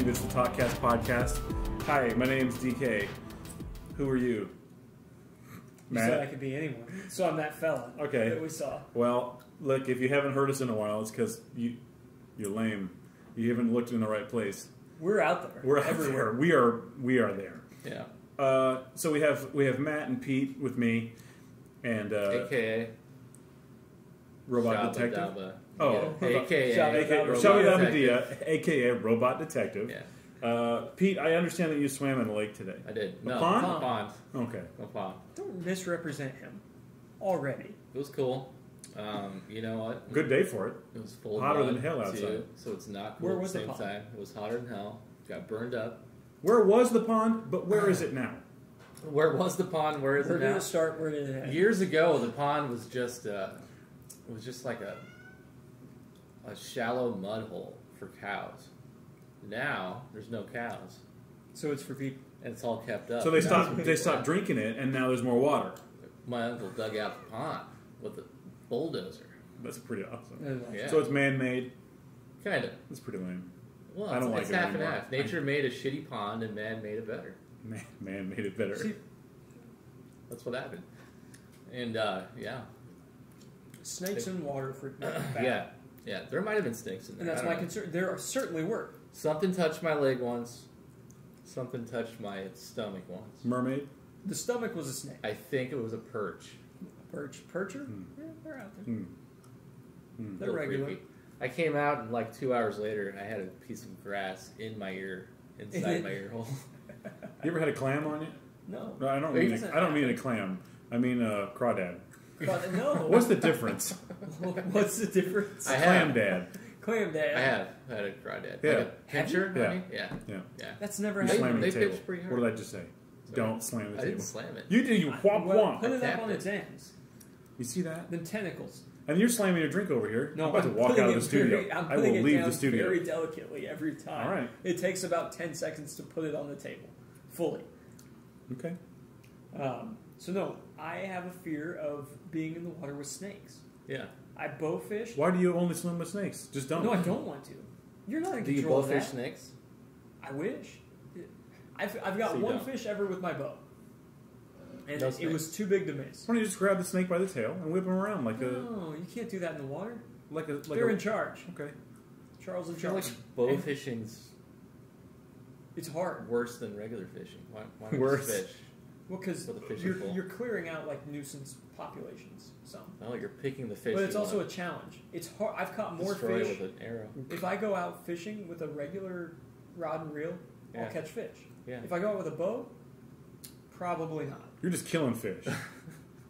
believe it's the TalkCast podcast. Hi, my name's DK. Who are you? Matt? You said I could be anyone, so I'm that fella that we saw. Well, look, if you haven't heard us in a while, it's because you're lame. You haven't looked in the right place. We're out there. We're everywhere. We are there. Yeah. So we have Matt and Pete with me, and AKA Robot Detective. Dabba. Oh, yeah. AKA Shabba AKA Robot Detective. Yeah. Pete, I understand that you swam in a lake today. I did. A no, pond? A pond. Okay. A pond. Don't misrepresent him already. It was cool. You know what? Good day for it. It was full of hotter than hell outside. Too, so it's not cool Where at was the the same pond? time. It was hotter than hell. Got burned up. Where was the pond? But where is it now? Where was the pond? Where is Where it did now? it start? Where did it end? Years ago, the pond was just like a shallow mud hole for cows. Now there's no cows, so it's for people, and it's all kept up. So they stopped drinking it, and now there's more water. My uncle dug out the pond with a bulldozer. That's pretty awesome. Yeah. So it's man-made. Kind of. That's pretty lame. Well, I don't like it's it half anymore. and half. Nature made a shitty pond, and man made it better. Man made it better. See, that's what happened. And yeah, snakes in water for bad. Yeah. There might have been snakes in there. And that's my concern. There certainly were. Something touched my leg once. Something touched my stomach once. Mermaid? The stomach was a snake. I think it was a perch. Percher? Yeah, they're out there. They're Real regular. creepy. I came out and like 2 hours later, and I had a piece of grass in my ear, inside my ear hole. You ever had a clam on you? No. No, I don't mean a clam. I mean a crawdad. No. What's the difference? What's the difference? Clam dad. Clam dad. I have had a crawdad. Yeah. Like a pincher? Yeah. Yeah. That's never You happened. slam the They table. pitched pretty hard. What did I just say? Don't slam the table. I didn't slam it. You did. You whomp whomp. Put it up tapped on it. its ends. You see that? Then tentacles. And you're slamming your drink over here. No, I'm about to walk out of the studio. I'm I will putting it leave down the studio. very delicately every time. All right. It takes about 10 seconds to put it on the table, fully. Okay. So no, I have a fear of being in the water with snakes. Yeah. I bowfish. Why do you only swim with snakes? Just don't. No, I don't want to. You're not in Do you control of bowfish that. snakes? I wish. I've got So you one don't. fish ever with my bow. And No it snakes. was too big to miss. Why don't you just grab the snake by the tail and whip him around like No, you can't do that in the water. They're in charge. Okay. Charles in I feel charge. like bowfishing's It's hard. worse than regular fishing. Why not Worse. just fish? Well, because For the fishing pool. you're clearing out like nuisance populations. Some. No, you're picking the fish. But it's you also a want challenge. It's hard. I've caught to more destroy fish. with an arrow. If I go out fishing with a regular rod and reel, Yeah. I'll catch fish. Yeah. If I go out with a bow, probably not. You're just killing fish.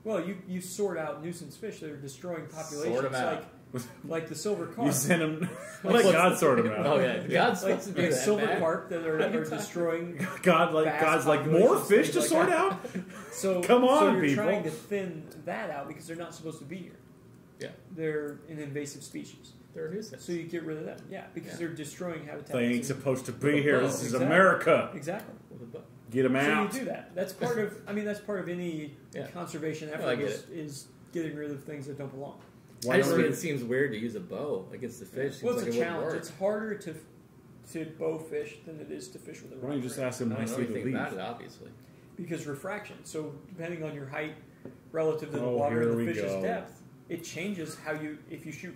Well, you sort out nuisance fish that are destroying populations, Sort 'em out. like the silver carp. You send them. Let God sort them out. Oh yeah, God's supposed to do like that. silver man. carp that are destroying. God's like more populations, fish things to like sort that. out. So Come on, so you're people. trying to thin that out because they're not supposed to be here. Yeah, They're an invasive species. they're nuisance. So you get rid of them. Yeah, because they're destroying habitats. They ain't and- supposed to be here. This is Exactly. America. Exactly. With a bow. Get them out. So you do that. That's part of. I mean, that's part of any Yeah. conservation No, effort I get is getting rid of things that don't belong. Why I just don't think you- it seems weird to use a bow against the fish. Seems Well, it's like a it wouldn't challenge. work. It's harder to bow fish than it is to fish with a rod. Why don't you just ask them I don't know nicely to anything leave? about it, obviously. Because refraction. So depending on your height relative to the Oh, water here and we the fish's go. depth, it changes how you if you shoot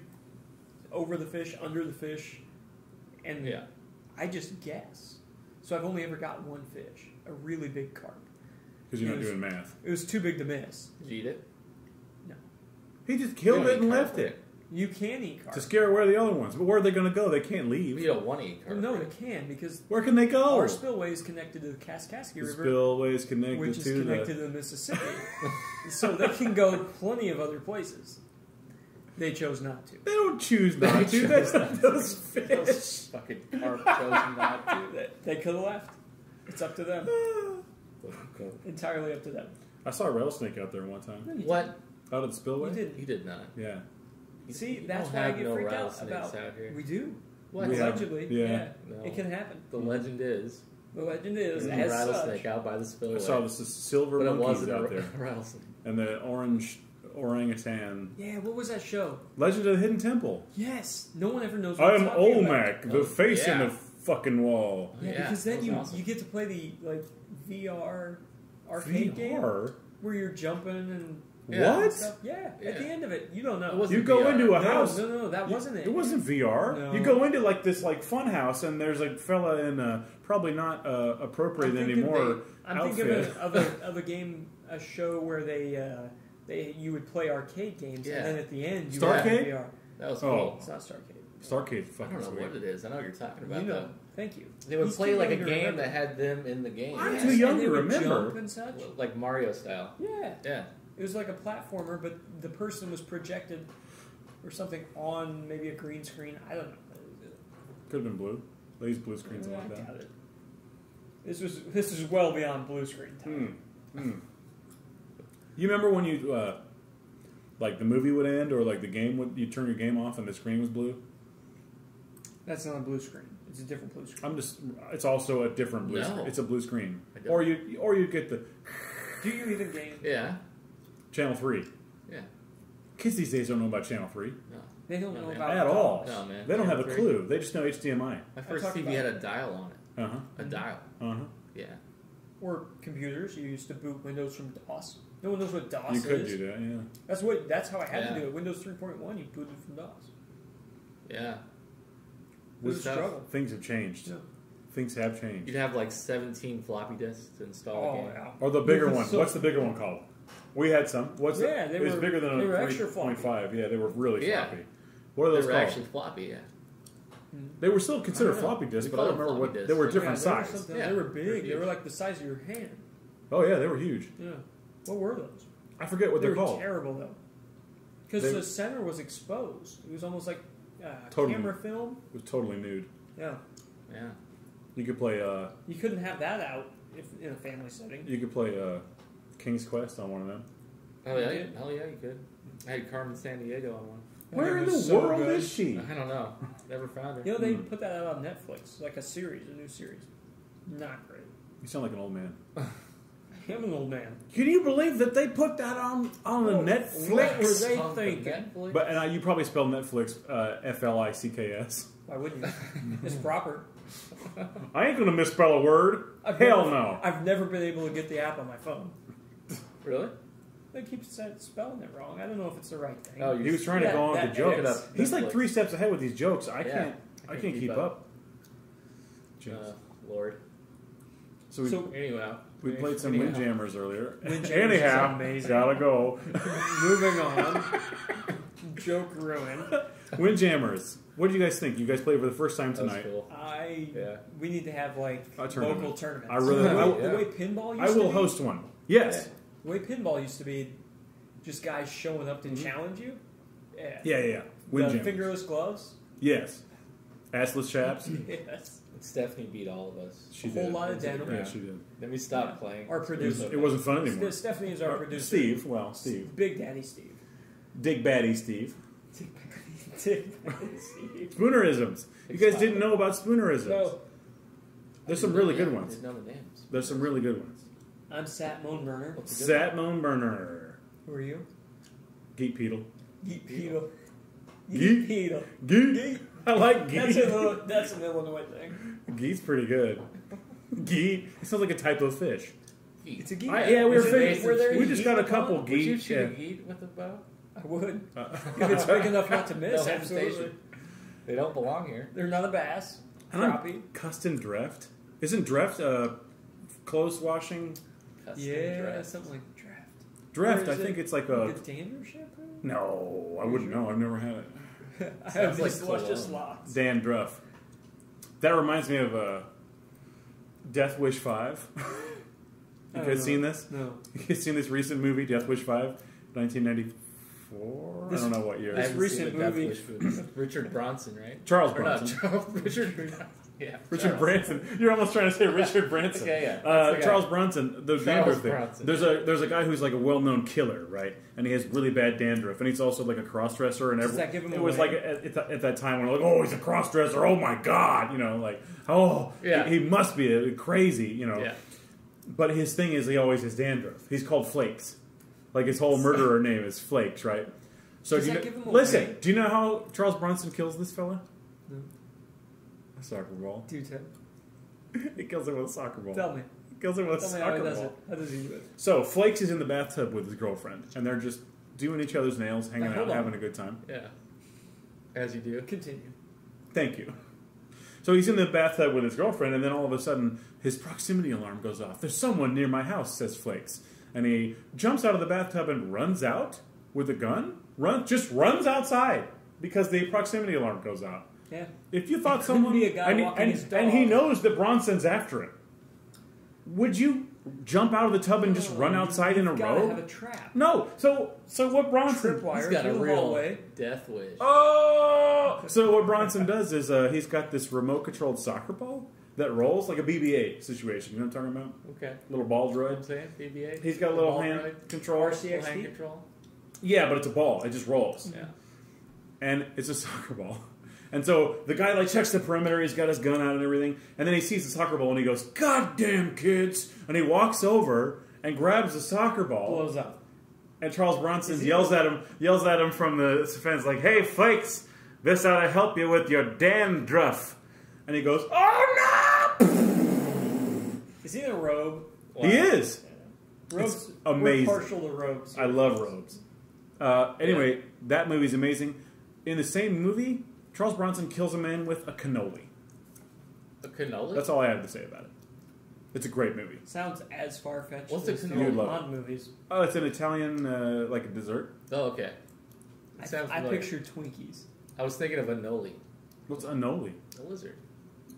over the fish, under the fish, and Yeah. I just guess. So I've only ever got one fish, a really big carp. Because you're not Yes. doing math. It was too big to miss. Did you eat it? No, He just killed You it don't and eat left carp, it you can eat carp. to scare away the other ones. But where are they going to go? They can't leave. You don't want to eat carp. Well, no, right? they can because Where can they go? our spillway is connected to the Kaskaskia The River, spillway is connected which is to connected to the Mississippi. So they can go plenty of other places. They chose not to. They don't choose not to. That's not those fish. Those fucking carp chose not to. They could have left. It's up to them. Entirely up to them. I saw a rattlesnake out there one time. What? Out of the spillway? You didn't. You did not. Yeah. See, You that's don't why I have get no freaked out rattlesnakes about. out here. We do. What? We have- Allegedly, yeah. No. it can happen. The legend is The legend is there's a as rattlesnake such. out by the spillway. I saw this silver but it monkeys wasn't out a there. rattlesnake. And the orange orangutan. Yeah, what was that show? Legend of the Hidden Temple. Yes, no one ever knows. I What am I'm talking about. Olmec, the face and the fucking wall. Yeah, Yeah, because that then was you awesome. you get to play the VR arcade game VR? where you're jumping and Yeah. What? stuff. Yeah, Yeah. at the end of it, you don't know. It wasn't You go VR. into a no, house. no, that wasn't it. It wasn't VR. No. You go into like this like fun house, and there's a fella in probably not appropriate I'm thinking anymore. I'm outfit. thinking of a game, a show where you would play arcade games, Yeah. and then at the end you Starcade? would have VR. That was Oh. cool. It's not Starcade. Starcade's I fucking don't know sweet. what it is. I know what you're talking about, You know, though. thank you. They would He's play too like a young to game remember. that had them in the game. I'm Yes, too young and they to would remember. jump and such. Like Mario style. Yeah. Yeah. It was like a platformer, but the person was projected or something on maybe a green screen. I don't know. Could have been blue. They use blue screens a I lot got now. it. This is well beyond blue screen time. You remember when you like the movie would end, or like the game would you turn your game off and the screen was blue? That's not a blue screen. It's a different blue screen. It's also a different blue No. screen. It's a blue screen. I don't. Or you get the Do you even game? Yeah. channel 3. Yeah. Kids these days don't know about channel 3 No. They don't No, know man. about at all. DOS. No, man. They don't have a Channel clue. They just know HDMI. My first talked TV about had a dial on it. Uh huh. A dial. Uh huh. Yeah. Or computers. You used to boot Windows from DOS. No one knows what DOS You is. could do that. Yeah. That's how I had Yeah. to do it. Windows 3.1, you booted from DOS. Yeah. It was a Stuff. struggle. Things have changed. Yeah. Things have changed. You'd have like 17 floppy disks to install a Oh game. yeah. Or the bigger one. So- What's the bigger one called? We had some. What's Yeah, it? they It was were- bigger than they a were extra 3.5. Yeah, they were really Yeah. floppy. What are They those were called? actually floppy, yeah. They were still considered I don't know. floppy disks, We but I call don't them remember what floppy they were disks. different Yeah, they were size. something- Yeah, They were they're big. They huge. were like the size of your hand. Oh yeah, they were huge. Yeah. What were those? I forget what They they're were called. terrible though. Because They- the center was exposed. It was almost like Totally. camera film. It was totally nude. Yeah. Yeah. You could play. You couldn't have that out if in a family setting. You could play King's Quest on one of them. Oh, yeah. did? Hell yeah, you could. I had Carmen San Diego on one. Where It in the was so world good. is she? I don't know. Never found her. You know, they put that out on Netflix, like a new series. Not great. You sound like an old man. I'm an old man. Can you believe that they put that on the What were Netflix? they On the thinking? Netflix? But and you probably spell Netflix Flicks. Why wouldn't you? It's proper. I ain't gonna misspell a word. Hell no. I've never been able to get the app on my phone. Really? They keep spelling it wrong. I don't know if it's the right thing. Oh, He was trying to Yeah, go on with that the jokes. is. He's like Netflix. 3 steps ahead with these jokes. I Yeah. can't keep up. Jeez. Lord. So we, So- Anyway. we played some anyhow. Windjammers earlier. Windjammers is Anyhow, amazing. gotta go. Moving on. Joke ruined. Windjammers. What do you guys think? You guys played for the first time That was tonight. cool. Yeah. We need to have like A tournament. local tournaments. I really- the way pinball used I to will be, host one. Yes. The way pinball used to be, just guys showing up to challenge you. Yeah. Yeah. The Windjammers. fingerless gloves. Yes. Assless chaps. Yes. Stephanie beat all of us. She A whole did. lot of denim. Yeah, she did. Then we stopped playing. Our producer. It wasn't fun anymore. Stephanie is our producer. Steve. Well, Steve. Big Daddy Steve. Dig Batty Steve. Big Daddy Steve. Spoonerisms. You guys didn't know about spoonerisms. So, There's some really good ones. Didn't know the names. There's some really good ones. I'm Sat Moanburner. What's the good one? Satmone Burner. Who are you? Geek Peedle. Geek Beetle. Geek? Beetle. Geek? I like Geek. That's an Illinois thing. Geek's pretty good. Geek? It sounds like a type of fish. It's a geek. Yeah, we were Is it- figuring. were there We just got a geek couple involved? Would you geek. shoot Yeah. a geek with a bow? I would. If it's big enough not to miss, No absolutely. hesitation. They don't belong here. They're not a bass. And I'm Crappie. custom Dreft. Isn't Dreft clothes washing? Custom Yeah, dress. something like draft. Dreft, Or I is think it it's like like a. a dander ship? No, I wouldn't know. I've never had it. I have Sounds these like luscious cologne. lots. Dan Druff. That reminds me of Death Wish 5. You I don't guys know. seen this? No. You guys seen this recent movie, Death Wish 5? 1994? I don't know what year. I This haven't recent seen the Death movie- Wish movies. Richard Bronson, right? Charles Or not Bronson. Charles. Richard Bronson. Yeah. Richard Charles. Branson. You're almost trying to say Richard Branson. Okay, yeah. That's the guy. Charles Bronson, the dandruff thing. Bronson. There's a guy who's like a well-known killer, right? And he has really bad dandruff, and he's also like a cross-dresser. And Does that give him it was away? like at that time when like, oh, he's a cross-dresser. Oh my god, you know, like oh, Yeah. he must be crazy, you know. Yeah. But his thing is he always has dandruff. He's called Flakes. Like his whole murderer name is Flakes, right? So Does do you that know, give him listen, away? do you know how Charles Bronson kills this fella? No. Soccer ball. Do tell. He kills him with a soccer ball. Tell me. He kills him with a Tell me soccer how he does ball. it. How does he do it? So Flakes is in the bathtub with his girlfriend, and they're just doing each other's nails, hanging Now, out, hold on. having a good time. Yeah. As you do. Continue. Thank you. So he's in the bathtub with his girlfriend, and then all of a sudden, his proximity alarm goes off. There's someone near my house, says Flakes. And he jumps out of the bathtub and runs out with a gun. Just runs outside because the proximity alarm goes out. Yeah. If you thought Couldn't someone... be a guy walking his and he dog. knows that Bronson's after him. Would you jump out of the tub and just run outside in a You've gotta row? have a trap. No. So what Bronson... Tripwire He's got through a the real hallway. death wish. Oh! So what Bronson does is he's got this remote-controlled soccer ball that rolls like a BB-8 situation. You know what I'm talking about? Okay. Little ball What I'm droid. saying? BB-8? He's got a little Ball hand droid? control. RCXD? Hand control? Yeah, but it's a ball. It just rolls. Yeah. And it's a soccer ball. And so the guy like checks the perimeter, he's got his gun out and everything, and then he sees the soccer ball and he goes, "God damn kids!" And he walks over and grabs the soccer ball. Blows up. And Charles Bronson yells at him from the fence like, "Hey, Flakes, this ought to help you with your dandruff." And he goes, "Oh no!" Is he in a robe? He is. Robes. It's amazing. We're partial to robes. I love robes. Anyway, that movie's amazing. In the same movie, Charles Bronson kills a man with a cannoli. A cannoli? That's all I have to say about it. It's a great movie. Sounds as far-fetched What's a as the cannoli? You'd love Bond movies. Oh, it's an Italian, like a dessert. Oh, okay. It sounds I familiar. picture Twinkies. I was thinking of a noli. What's a noli? A lizard.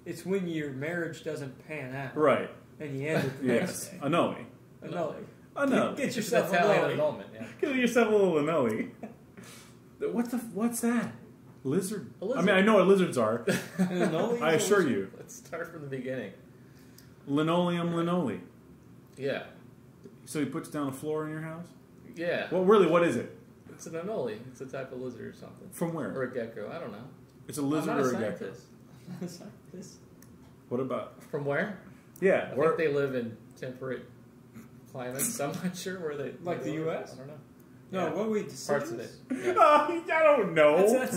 It's when your marriage doesn't pan out. Right. And you end it the Yes. next day. A noli. A nully. A noli. Get It's yourself a Italian nully. annulment, yeah. Give yourself a little noli. What's that? Lizard? A lizard. I mean, I know what lizards are. And a nully I is a assure lizard. you. Let's start from the beginning. Linoleum linoli. Yeah. So he puts down a floor in your house? Yeah. Well, really, what is it? It's an anole. It's a type of lizard or something. From where? Or a gecko. I don't know. It's a lizard I'm not or a a gecko? scientist. This- What about? From where? Yeah. I Where? think they live in temperate climates. I'm not sure where they Like they the live. US? I don't know. No, Yeah. what we Parts of it. deciduous? Yeah. I don't know. That's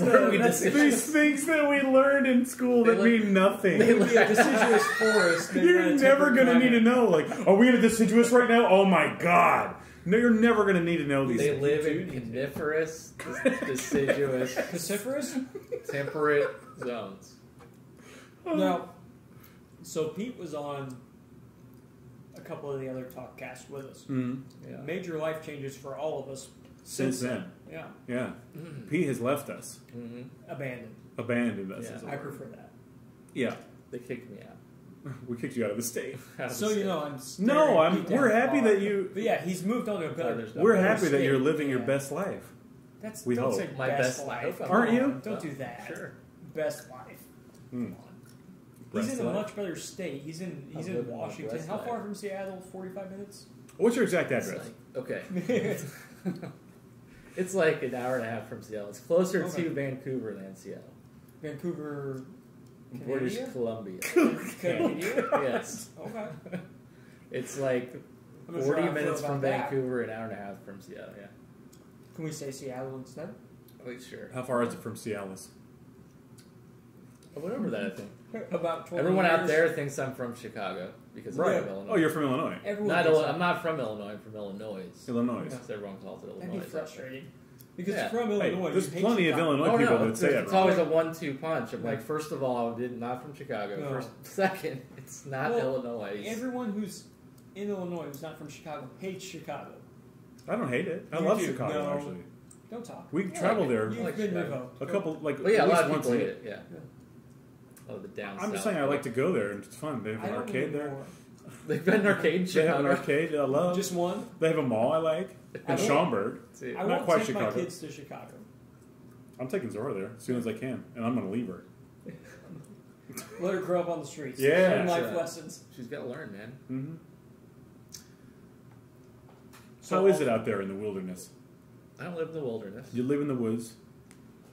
the- These things that we learned in school that They mean nothing. It would be a deciduous forest. maybe You're not a never temperate going to need to climate. know. Like, are we in a deciduous right now? Oh my god! No, you're never going to need to know these They things. live in coniferous, deciduous, Cruciferous? temperate zones. Now, so Pete was on a couple of the other TalkCasts with us. Mhm. Yeah. Major life changes for all of us Since then, Yeah, yeah, Pete has left us, Mm-hmm. abandoned. abandoned us. Yeah. as a I word. prefer that. Yeah, They kicked me out. we kicked you out of the state. So you know, I'm No, staring Pete we're down happy hard. that you. But yeah, he's moved on to a better. there's no We're better happy that state. you're living your Yeah. best life. That's we don't hope. say My best best life. life. Come Aren't on, you? Don't do that. Sure. Best life. Hmm. Come on. Breast He's in a life? much better state. He's in I'm living my Washington. breast How life. far from Seattle? 45 minutes. What's your exact It's address? like, okay. It's like an hour and a half from Seattle. It's closer Okay. to Vancouver than Seattle. Vancouver, British Canada? Columbia. Canada. Yes. Okay. It's like I'm gonna 40 drive minutes for from about that. Vancouver, an hour and a half from Seattle, yeah. Can we say Seattle instead? Wait, sure. How far is it from Cialis? I went over that, I think. About 20 Everyone out years. there thinks I'm from Chicago because I'm Right. from Illinois. Oh, you're from Illinois. Everyone Not thinks Illinois. that. I'm not from Illinois. I'm from Illinois. Illinois. Because everyone calls it Illinois. That'd be out there. frustrating. Because Yeah. from Hey, Illinois, there's you hate plenty of Chicago. Illinois Oh, people no. that say It's it. always a 1-2 punch. I'm Like- like, first of all, not from Chicago. No. First, second, it's not Well, Illinois. Everyone who's in Illinois who's not from Chicago hates Chicago. I don't hate it. I You love do. Chicago No. actually. Don't talk. We like travel it. there You've like been Chicago. revoked. a couple, like But yeah, at a lot least of once people a hate year. it. Yeah. Oh, the down I'm just south. saying I like to go there and it's fun. They have I an don't arcade there. anymore. They've been in arcade in They have an Chicago. arcade that I love. Just one. They have a mall I like I in won't- Schaumburg. See, I Not won't quite take Chicago. my kids to Chicago. I'm taking Zora there as soon as I can, and I'm going to leave her. Let her grow up on the streets. Yeah. Learn life Yeah. lessons. she's got to learn, man. Mm-hmm. So How is it out there in the wilderness? I don't live in the wilderness. You live in the woods.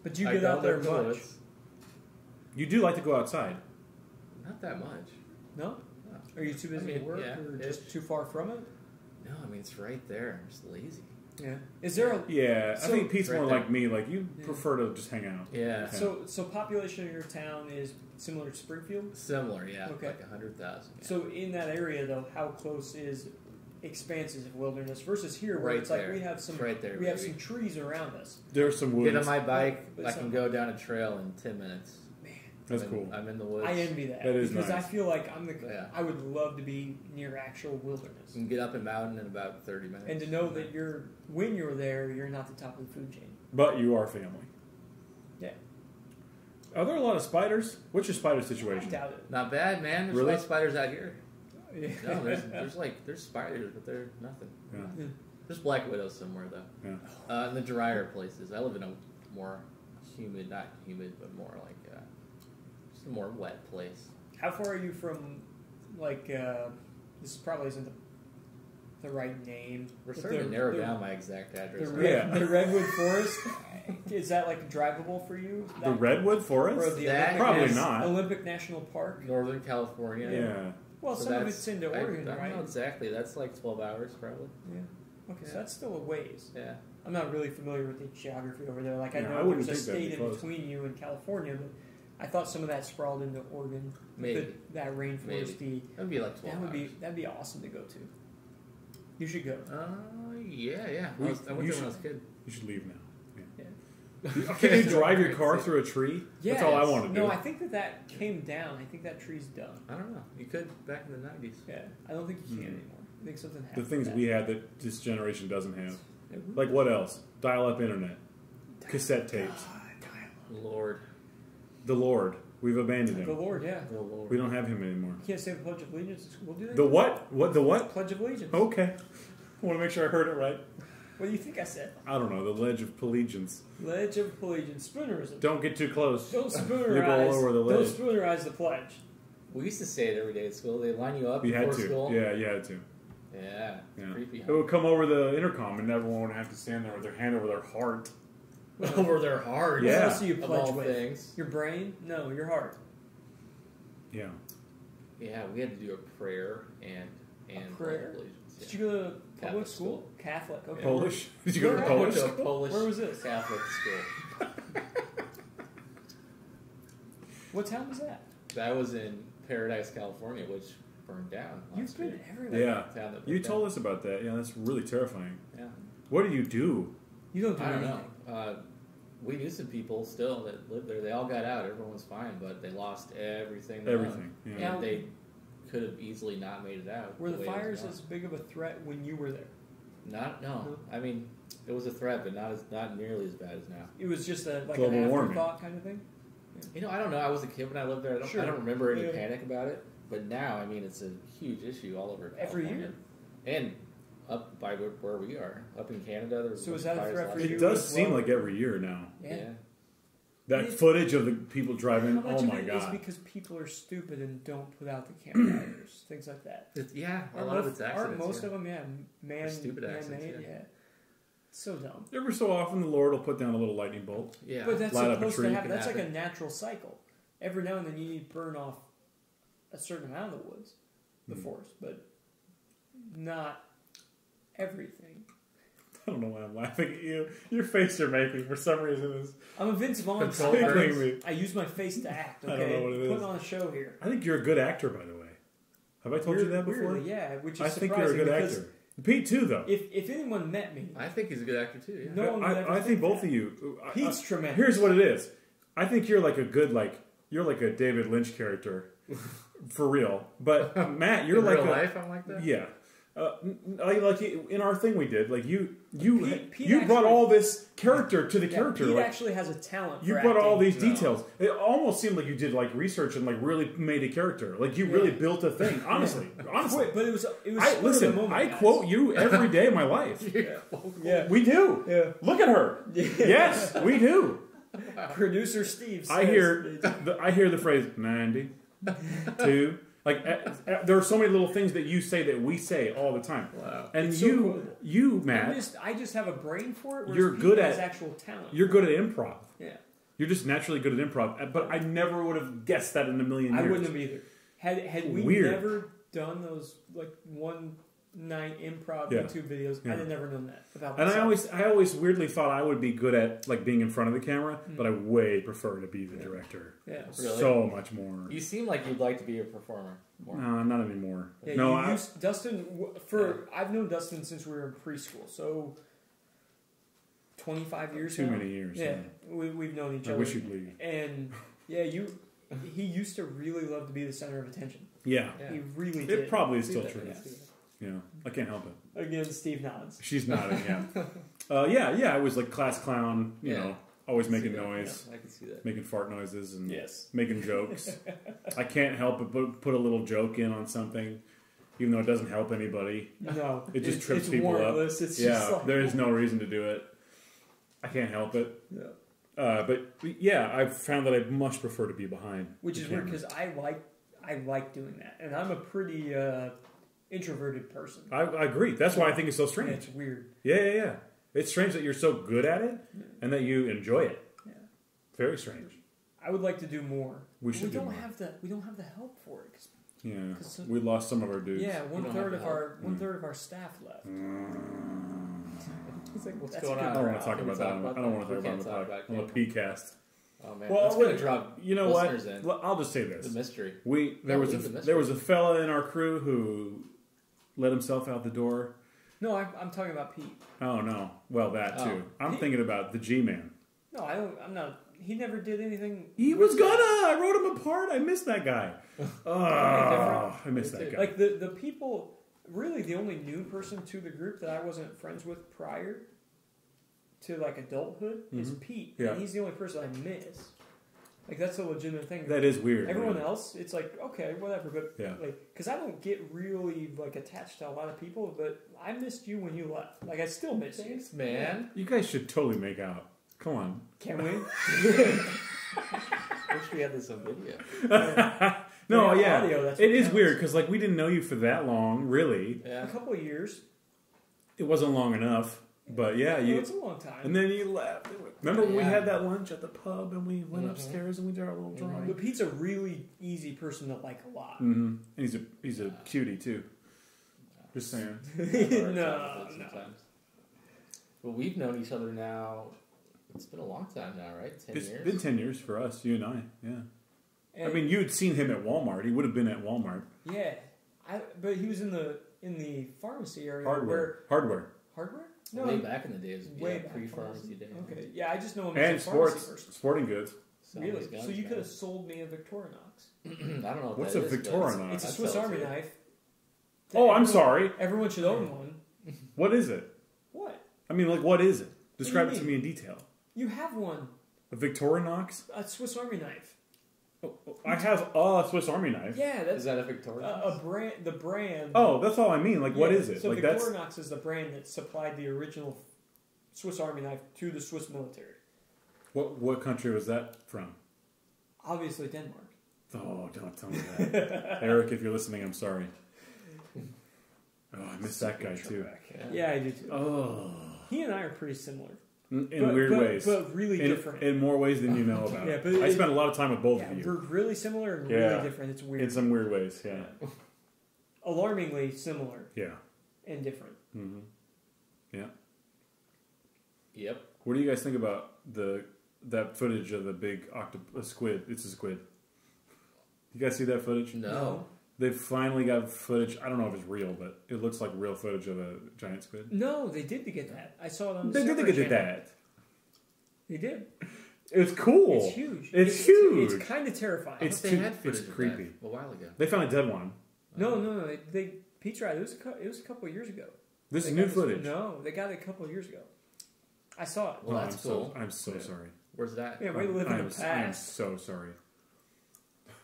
But you I get don't out there live in the much. woods. You do like to go outside. Not that much. No? No. Are you too busy I mean, at work yeah, or ish. just too far from it? No, I mean, it's right there. I'm just lazy. Yeah. Is there a Yeah, I think Pete's right more there. like me. Like you prefer to just hang out. Yeah. so population of your town is similar to Springfield? Similar, yeah. Okay. Like 100,000. Yeah. So in that area though, how close is expanses of wilderness versus here where Right it's like there. we have some Right there, we have baby. some trees around us. There's some woods. Get on my bike, But I some- can go down a trail in 10 minutes. That's cool. I'm in the woods. I envy that, That is because nice. I feel like Yeah. I would love to be near actual wilderness. You can get up a mountain in about 30 minutes. And to know that when you're there, you're not the top of the food chain. But you are family. Yeah. Are there a lot of spiders? What's your spider I situation? doubt it. Not bad, man. There's Really? white spiders out here. Yeah. No, there's spiders, but they're nothing. Yeah. There's black widows somewhere though. Yeah. In the drier places. I live in a more humid, not humid, but more like just a more wet place. How far are you from, like, this probably isn't the right name. We're but starting to narrow down my exact address. The Redwood Forest, is that like drivable for you? The Redwood Or Forest? the That Probably is not. Olympic National Park? Northern California. Yeah. Well, So some of that's- it's into I Oregon, don't right? know exactly. That's like 12 hours probably. Yeah. Okay, so Yeah. that's still a ways. Yeah. I'm not really familiar with the geography over there. Like, I Yeah, I know wouldn't there's a think that'd be state in close. between you and California, but I thought some of that sprawled into Oregon. Maybe. That rainforesty. That would be like 12 hours. That'd be awesome to go to. You should go. Yeah. I went there when I was a kid. You should leave now. Yeah. Can you drive your car through a tree? That's all I want to do. No, I think that came down. I think that tree's done. I don't know. You could back in the 90s. Yeah, I don't think you can anymore. I think something The happened. things to that. we had that this generation doesn't have. Yeah. Like what else? Dial-up internet. Cassette tapes. Lord. The Lord. We've abandoned The him. Lord, yeah. The Lord. We don't have him anymore. You can't say the Pledge of Allegiance at school, do they? The what? What? The what? Pledge of Allegiance. Okay. I want to make sure I heard it right. What do you think I said? I don't know. The Ledge of Allegiance. Pledge of Allegiance. Spoonerism. Don't get too close. Don't You'll spoonerize. go over the Don't ledge. spoonerize the pledge. We used to say it every day at school. They line you up You had before to. school. Yeah, you had to. Yeah. Yeah. Creepy. It would come over the intercom and everyone would have to stand there with their hand over their heart. Over their heart. Yeah. What else do you Of pledge all with? things. Your brain? No, your heart. Yeah. Yeah, we had to do a prayer and prayer? allegiance. Did you go to public Catholic school? school. Catholic. Okay. Polish? Did you go to Where- I went Polish? to a school? Polish Where was this? Catholic school. What town was that? That was in Paradise, California, which burned down. You've last been year. everywhere. Yeah. Town that You burned told down. us about that. Yeah, that's really terrifying. Yeah. What do you do? You don't do I don't anything. know. We knew some people still that lived there. They all got out. Everyone was fine, but they lost everything. they Everything. owned. Yeah. And they could have easily not made it out. Were the way it was fires going. as big of a threat when you were there? No. I mean, it was a threat, but not nearly as bad as now. It was just like Global an warming. afterthought kind of thing? You know, I don't know. I was a kid when I lived there. I Sure. don't remember any Yeah. panic about it. But now, I mean, it's a huge issue all over Every California. And up by where we are, up in Canada. There's So is that a fires threat for last you? It does as seem well? like every year now. Yeah. That It- footage of the people driving, How much oh of my it is god. because people are stupid and don't put out the campfires, things like that? Yeah, a Aren't lot of most- it's accidents. Aren't most yeah. of them, They're stupid accidents, man-made? yeah. Yeah. So dumb. Every so often, the Lord will put down a little lightning bolt. Yeah. But that's Light up a supposed tree to happen. can That's like a happen. natural cycle. Every now and then you need to burn off a certain amount of the woods, the forest, but not everything. I don't know why I'm laughing at you. Your face you're making for some reason is. I'm a Vince Vaughn. Control fan. burns. Me. I use my face to act. I Okay, don't know what it is. Putting on a show here. I think you're a good actor, by the way. Have I told you that before? Weirdly, yeah, which is I think surprising you're a good because actor. Pete too, though. If anyone met me, I think he's a good actor too. Yeah. No one would ever I think think both that. of you. Pete's tremendous. Here's what it is. I think you're like a good you're like a David Lynch character, for real. But Matt, you're in like real a, life, I'm like that. yeah. Like in our thing we did, like you Pete you brought actually- all this character to the Yeah, character. Pete like, actually has a talent. you for brought all acting. these details. It almost seemed like you did like research and like really made a character. Like you really built a thing. Honestly, honestly. Wait, but it was I spur of listen. the moment, I guys. quote you every day of my life. Yeah, We do. Yeah. Look at her. Yes, we do. producer Steve. I hear the phrase 92. Like there are so many little things that you say that we say all the time. Wow. And It's so cool. you Matt, I just have a brain for it. You're Pete good has at- actual talent. you're good at improv. Yeah, You're just naturally good at improv. But I never would have guessed that in a million years. I wouldn't have either. Had we Weird. never done those like one night improv Yeah. YouTube videos. Yeah. I'd have never known that about And myself. I always weirdly thought I would be good at like being in front of the camera, but I way prefer to be the director. Yeah. Really? So much more. You seem like you'd like to be a performer more. No, not anymore. Yeah, No, Dustin, I've known Dustin since we were in preschool, so 25 years too now. many years. Yeah, we've known each I other. wish you'd leave. And yeah, he used to really love to be the center of attention. Yeah. Yeah. He really It did. probably is See still that, true. yeah. Yeah. I can't help it. Again, Steve nods. She's nodding, yeah. Yeah, I was like class clown, you Yeah. know, always I can making see that. noise, Yeah, I can see that. making fart noises and Yes. making jokes. I can't help but put a little joke in on something, even though it doesn't help anybody. No, It just trips it's people up. warrantless. It's Yeah, just like, there is no reason to do it. I can't help it. Yeah. But yeah, I've found that I much prefer to be behind. Which the is weird camera. because I like doing that, and I'm a pretty introverted person. I agree. That's why I think it's so And strange. it's weird. Yeah. It's strange that you're so good at it and that you enjoy it. Yeah. Very strange. I would like to do more. We should do don't more. have the help for it. 'Cause- Yeah, 'Cause- we lost some of our dudes. yeah, don't one have third the of help. our staff left. He's like, what's That's going a good on? I don't want to talk Can we about that. talk I don't want to We talk can't about talk the about on the it. PCast. Oh man, Well, that's gonna wait, drop you know what? listeners in. Well, I'll just say The this: mystery. there was leave the a mystery. there was a fella in our crew who let himself out the door. No, I'm talking about Pete. Oh no! Well, that Oh. too. I'm He- thinking about the G-Man. No, I don't. I'm not. He never did anything. He with was that. gonna. I wrote him apart. I missed that guy. Oh, I missed that guy. Like the people. Really, the only new person to the group that I wasn't friends with prior to like adulthood is Pete. Yeah. And he's the only person I miss. Like that's a legitimate thing. That is weird. Everyone man. else, it's like okay, whatever. But Yeah. like, because I don't get really like attached to a lot of people, but I missed you when you left. Like I still miss you. Thanks, man. You guys should totally make out. Come on. Can we? Wish we had this on video. No, Yeah, yeah, audio, that's it what is counts. weird because like we didn't know you for that long. Really, Yeah. A couple of years. it wasn't long enough. But yeah, Well, you. it's a long time. And then you left. Remember when we Yeah. had that lunch at the pub and we went Mhm. upstairs and we did our little drawing. But Pete's a really easy person to like a lot. Mm-hmm. And he's a cutie too. Just saying. No. Sometimes. But we've known each other now. It's been a long time now, right? 10 It's years. been 10 years for us, you and I. Yeah. I And- mean, you'd seen him at Walmart. He would have been at Walmart. yeah, but he was in the pharmacy area. Hardware. Hardware? Way back in the days. Way Yeah, back. pre-pharmacy days. Okay, yeah, I just know him And as a pharmacy sports. person. Sporting goods. Selling Really? these guns, So you man. could have sold me a Victorinox. I don't know what What's that a is, but Victorinox? It's a I'd Swiss sell it Army to you. knife. Oh, I'm Everyone- sorry. Everyone should own one. What is it? What? I mean, like, what is it? Describe What it do to you me in detail. You have one. A Victorinox? A Swiss Army knife. I have a Swiss Army knife. Yeah, Is that's that a Victoria? a brand. The brand. Oh, that's all I mean. Like, what Yeah, is it? So Like, that's Victorinox is the brand that supplied the original Swiss Army knife to the Swiss military. what country was that from? Obviously, Denmark. Oh, don't tell me that, Eric. If you're listening, I'm sorry. Oh, I miss that guy too. Yeah, I do too. Oh, He and I are pretty similar. in But- weird but- ways, but really different. in more ways than you know about. Yeah, but I spent a lot of time with both Yeah, of we're you really similar and Yeah. really different. It's weird. in some weird ways. Yeah, Alarmingly similar yeah. and different. Mm-hmm. Yeah. Yep. What do you guys think about that footage of the big squid? It's a squid. You guys see that footage? No. They finally got footage. I don't know if it's real, but it looks like real footage of a giant squid. No, they did to get that. I saw it on the They did Discovery get Channel. that. They did. It's cool. It's huge. It's huge. It's kind of terrifying. It's They too- had footage it's of creepy. that a while ago. They found a dead one. No. They Pete's right. It was a couple of years ago. This They is got new this- footage. No, they got it a couple of years ago. I saw it. Well, Oh, that's I'm cool. I'm so Yeah. sorry. Where's that? Yeah, we live in the I am past. so sorry.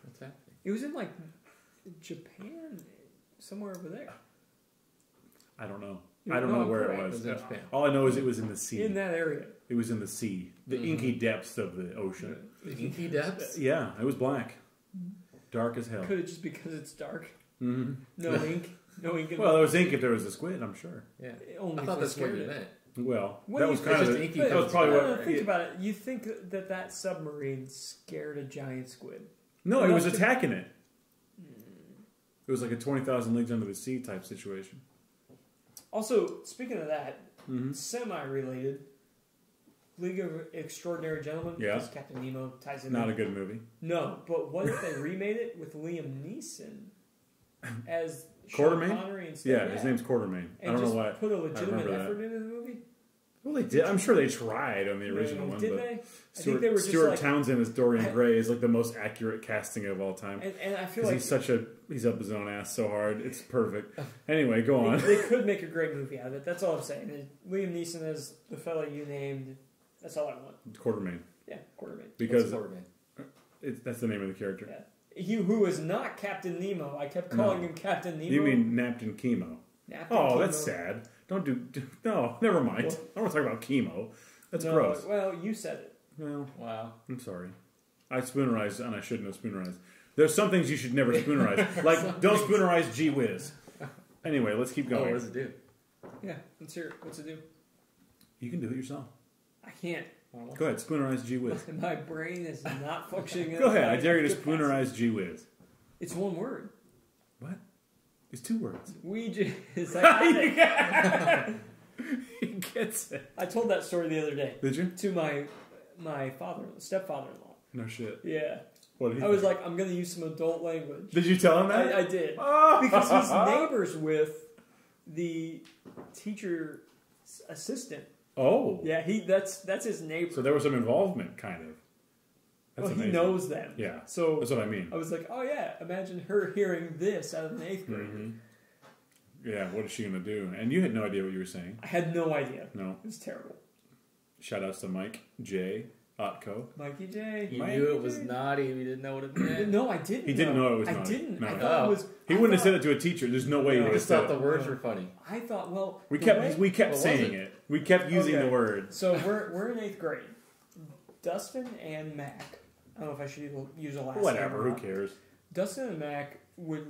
What's happening? It was in like Japan, somewhere over there. I don't know. You I don't know know I'm where correct. it It was. was in Japan. All I know is it was in the sea. In that area. It was in the sea, the inky depths of the ocean. The inky depths? Yeah, it was black, dark as hell. Could it just because it's dark? Mm-hmm. No ink. No ink. In Well, there was ink if there was a squid. I'm sure. Yeah. only I if thought they that's what scared you it. meant. Well, What that do was you kind of think? the, Inky that was probably No, what. think about it. You think that submarine scared a giant squid? No, it was Enough to- attacking it. It was like a 20,000 Leagues Under the Sea type situation. Also, speaking of that, Mm-hmm. semi-related, League of Extraordinary Gentlemen. Yeah. Because Captain Nemo ties in. Not a good movie. No, but what if they remade it with Liam Neeson as Quartermain? Sean Connery instead? Yeah, his name's Quartermain. I And don't know just why. put a legitimate remember that. effort into the movie. Well, they did. I'm sure they tried on the original one. Did but they? I think they were just Stuart like, Townsend as Dorian Gray is like the most accurate casting of all time. and I feel Because like he's up his own ass so hard. It's perfect. Anyway, go on. they could make a great movie out of it. That's all I'm saying. And Liam Neeson as the fellow you named. That's all I want. Quartermain. Yeah, Quartermain. Because Quartermain? that's the name of the character. Yeah. He who is not Captain Nemo. I kept calling him Captain Nemo. You mean Napkin Chemo? Napkin Oh, Chemo. that's sad. Don't do... No, never mind. Well, I don't want to talk about chemo. That's No, gross. Well, you said it. Well, Wow. I'm sorry. I spoonerized and I shouldn't have spoonerized. There's some things you should never spoonerize. Like, don't spoonerize Gee Whiz. Anyway, let's keep Oh, going. what does it do? Yeah, let's hear it. What's it do? You can do it yourself. I can't. Go ahead, spoonerize Gee Whiz. My brain is not functioning. Go ahead, I dare you to Capacity. spoonerize Gee Whiz. It's one word. What? It's 2 words. We just. I got it. He gets it. I told that story the other day Did you? to my stepfather-in-law. No shit. Yeah. What did he I was think? like, I'm going to use some adult language. Did you tell him that? I did. Oh. Because he's neighbors with the teacher assistant. Oh. Yeah, that's his neighbor. So there was some involvement, kind of. That's well, he amazing. knows them. Yeah. So That's what I mean. I was like, oh yeah, imagine her hearing this out of an 8th grade. Mm-hmm. Yeah, what is she going to do? And you had no idea what you were saying. I had no idea. No. It was terrible. Shout outs to Mike J. Otko. Mikey J. He Mikey knew it was J. naughty. He didn't know what it meant. No, I didn't. He didn't know it was I naughty. didn't. No. I thought it was. He wouldn't have said it to a teacher. There's no way he I would have just said thought the it. words were funny. I thought, well, We the kept way- saying was it. it? We kept using Okay. the word. So we're in 8th grade. Dustin and Mac. I don't know if I should use a last name. Whatever, or who not. cares? Dustin and Mac would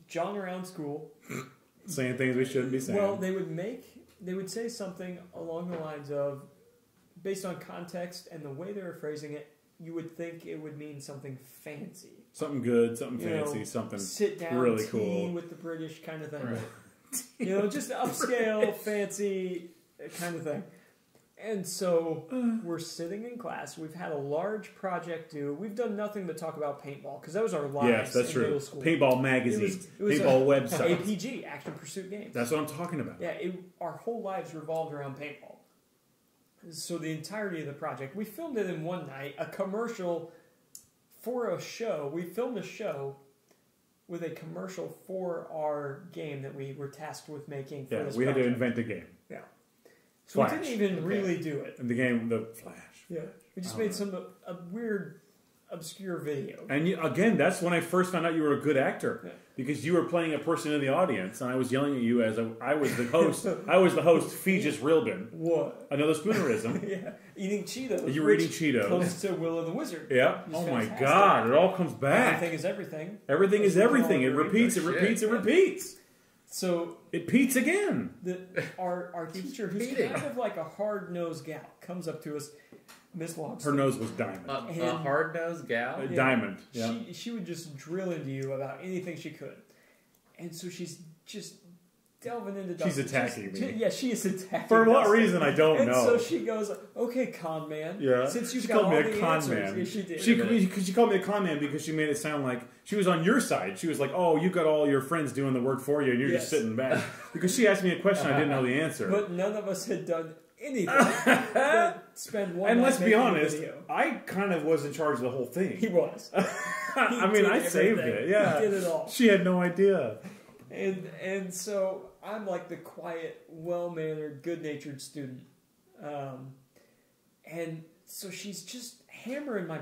john around school. Saying things we shouldn't be saying. Well, they would say something along the lines of, based on context and the way they were phrasing it, you would think it would mean something fancy. something good, something You know, fancy, something sit down, really tea cool. with the British kind of thing. Right. You know, just upscale, fancy kind of thing. And so we're sitting in class. We've had a large project due. We've done nothing but talk about paintball because that was our lives Yes, that's in true. middle school. Paintball magazine, It was paintball website. APG, action pursuit games. That's what I'm talking about. Yeah, our whole lives revolved around paintball. So the entirety of the project, we filmed it in one night. A commercial for a show. We filmed a show with a commercial for our game that we were tasked with making for Yeah, this we had to project. invent a game. Yeah. So Flash. we didn't even Okay. really do it. And the game, the Flash. Yeah. We just Oh, made right. some a weird, obscure video. And again, that's when I first found out you were a good actor. Yeah. Because you were playing a person in the audience, and I was yelling at you as I was the host. I was the host, Feegis Rilbin. What? Another spoonerism. Yeah. Eating Cheetos. You were which eating Cheetos. comes to Will of the Wizard. Yeah. It's Oh my fantastic. God! It all comes back. Everything is everything. Everything is everything. It Everything. repeats. It Shit. repeats. It repeats. So It peats again. our teacher, who's repeating. kind of like a hard-nosed gal, comes up to us, Miss Her Lobster. nose was diamond. A And- hard-nosed gal? A diamond. Yeah. She would just drill into you about anything she could. And so she's just delving into She's Dustin. attacking me. Yeah, she is attacking For what Dustin. reason, I don't and know. so she goes, okay, con man. Yeah. Since you've She got called all me a the con answers. man. Yeah, she did. She called me a con man because she made it sound like she was on your side. She was like, "Oh, you got all your friends doing the work for you, and you're just Yes. sitting back." Because she asked me a question I didn't know the answer. But none of us had done anything but spend one and night let's be making a honest, video. I kind of was in charge of the whole thing. He was. I mean, did I saved everything. it. Yeah, He did it all. She had no idea. And so I'm like the quiet, well-mannered, good-natured student, and so she's just hammering my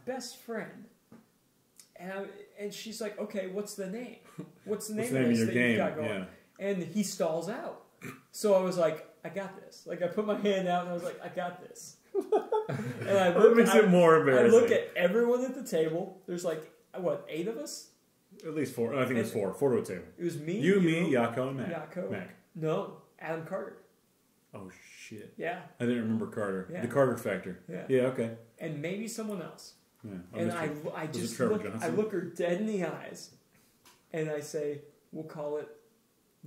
best friend, and she's like, okay, what's the name? What's the name of this your that game? you got going? Yeah. And he stalls out. So I was like, I got this. Like I put my hand out and I was like, I got this. And I That makes it more embarrassing. I look at everyone at the table. There's like what, 8 of us? At least 4. I think it was 4. 4 to a table. It was me, You, me, Yako, and Mac. Yako. Mac. No, Adam Carter. Oh shit! Yeah, I didn't remember Carter. Yeah. The Carter Factor. Yeah. Yeah. Okay. and maybe someone else. Yeah. Oh, And Mr. I was it just Trevor look, Johnson? I look her dead in the eyes, and I say, "We'll call it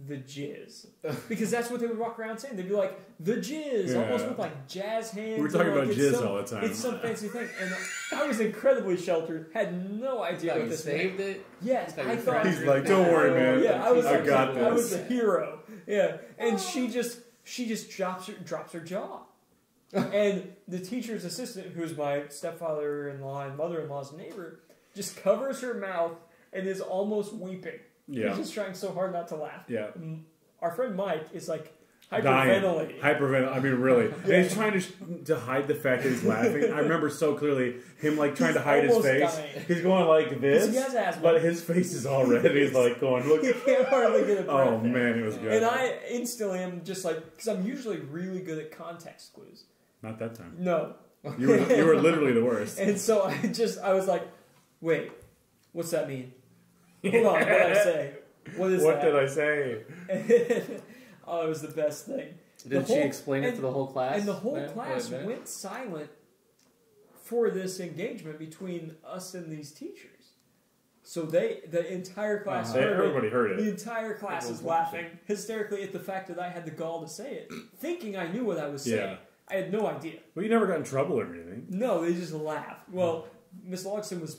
the jizz. Because that's what they would walk around saying. They'd be like, the jizz, almost with like jazz hands. We were talking about jizz all the time. It's some fancy thing. And I was incredibly sheltered, had no idea what this saved meant. it? Yes, I thought. He's like, don't worry, man. Yeah, I was I got this. I was a hero. Yeah. And she just drops her jaw. And the teacher's assistant, who's my stepfather-in-law and mother-in-law's neighbor, just covers her mouth and is almost weeping. Yeah. He's just trying so hard not to laugh. Yeah. Our friend Mike is like Dying. hyperventilating. I mean, really. And he's trying to hide the fact that he's laughing. I remember so clearly him like trying to hide his face. Dying. He's going like this, He has asthma. but his face is all red. He's like going, look. He can't hardly get a breath. Oh in. man, it was good. And I instantly am just like, because I'm usually really good at context clues. Not that time. No. You were literally the worst. And so I was like, wait, what's that mean? Hold on, what did I say? What is What that? did I say? Oh, it was the best thing. Did she explain it to the whole class? And the whole class went silent for this engagement between us and these teachers. So the entire class heard everybody it. heard it. The entire class is laughing hysterically at the fact that I had the gall to say it, thinking I knew what I was saying. Yeah. I had no idea. Well, you never got in trouble or anything. No, they just laughed. Well, Miss Logston was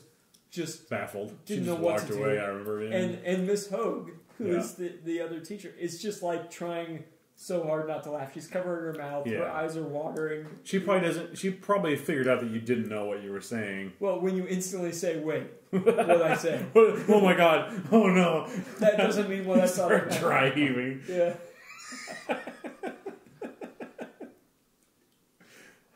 just Baffled. Didn't She know just what walked to do. away. I remember. Yeah. and Miss Hogue, who is the other teacher, is just like trying so hard not to laugh. She's covering her mouth. Her eyes are watering. She probably doesn't. She probably figured out that you didn't know what you were saying. Well, when you instantly say, "Wait, what did I say?" Oh my god! Oh no! That doesn't mean what I thought. Start dry heaving. Yeah.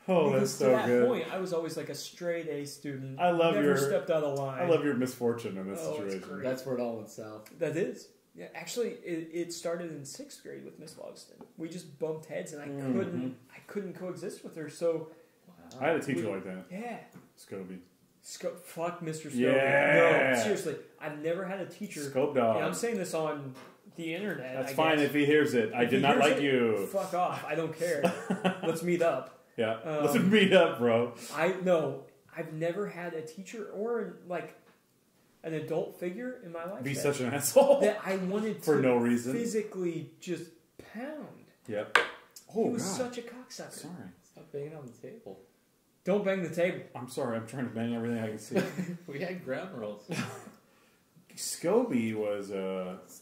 Oh, Because that's so to that good. point, I was always like a straight A student. I love never your- stepped out of line. I love your misfortune in this Oh, it's situation. great. That's where it all went south. That is. Yeah, actually, it started in 6th grade with Miss Logston. We just bumped heads, and I couldn't coexist with her. So I had a teacher like that. yeah, Scobie. fuck Mr. Scobie. Yeah. No, seriously, I've never had a teacher. Scope dog. And I'm saying this on the internet. That's I fine guess. if he hears it. I If did he not hears like it, you. Fuck off. I don't care. Let's meet up. Yeah. Let's meet up, bro. I've never had a teacher or like an adult figure in my life Be such an asshole. that I wanted For to no reason. physically just pound. Yep. He Oh, was God. such a cocksucker. Sorry. Stop banging on the table. Don't bang the table. I'm sorry. I'm trying to bang everything I can see. We had ground rules. Scobie was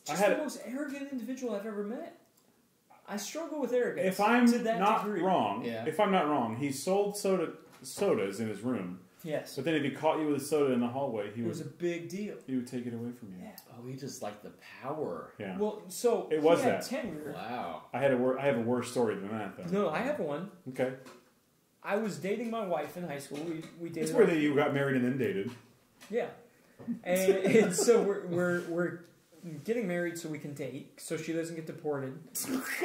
Just the most arrogant individual I've ever met. I struggle with arrogance. If I'm to that not degree. wrong, Yeah. if I'm not wrong, he sold sodas in his room. Yes. But then if he caught you with a soda in the hallway, It was a big deal. he would take it away from you. Yeah. Oh, he just liked the power. Yeah. Well, so It was he had that. tenure. Wow. I have a worse story than that though. No, I have one. Okay. I was dating my wife in high school. We dated. It's where you got married and then dated. Yeah. And so we're getting married so we can date, so she doesn't get deported.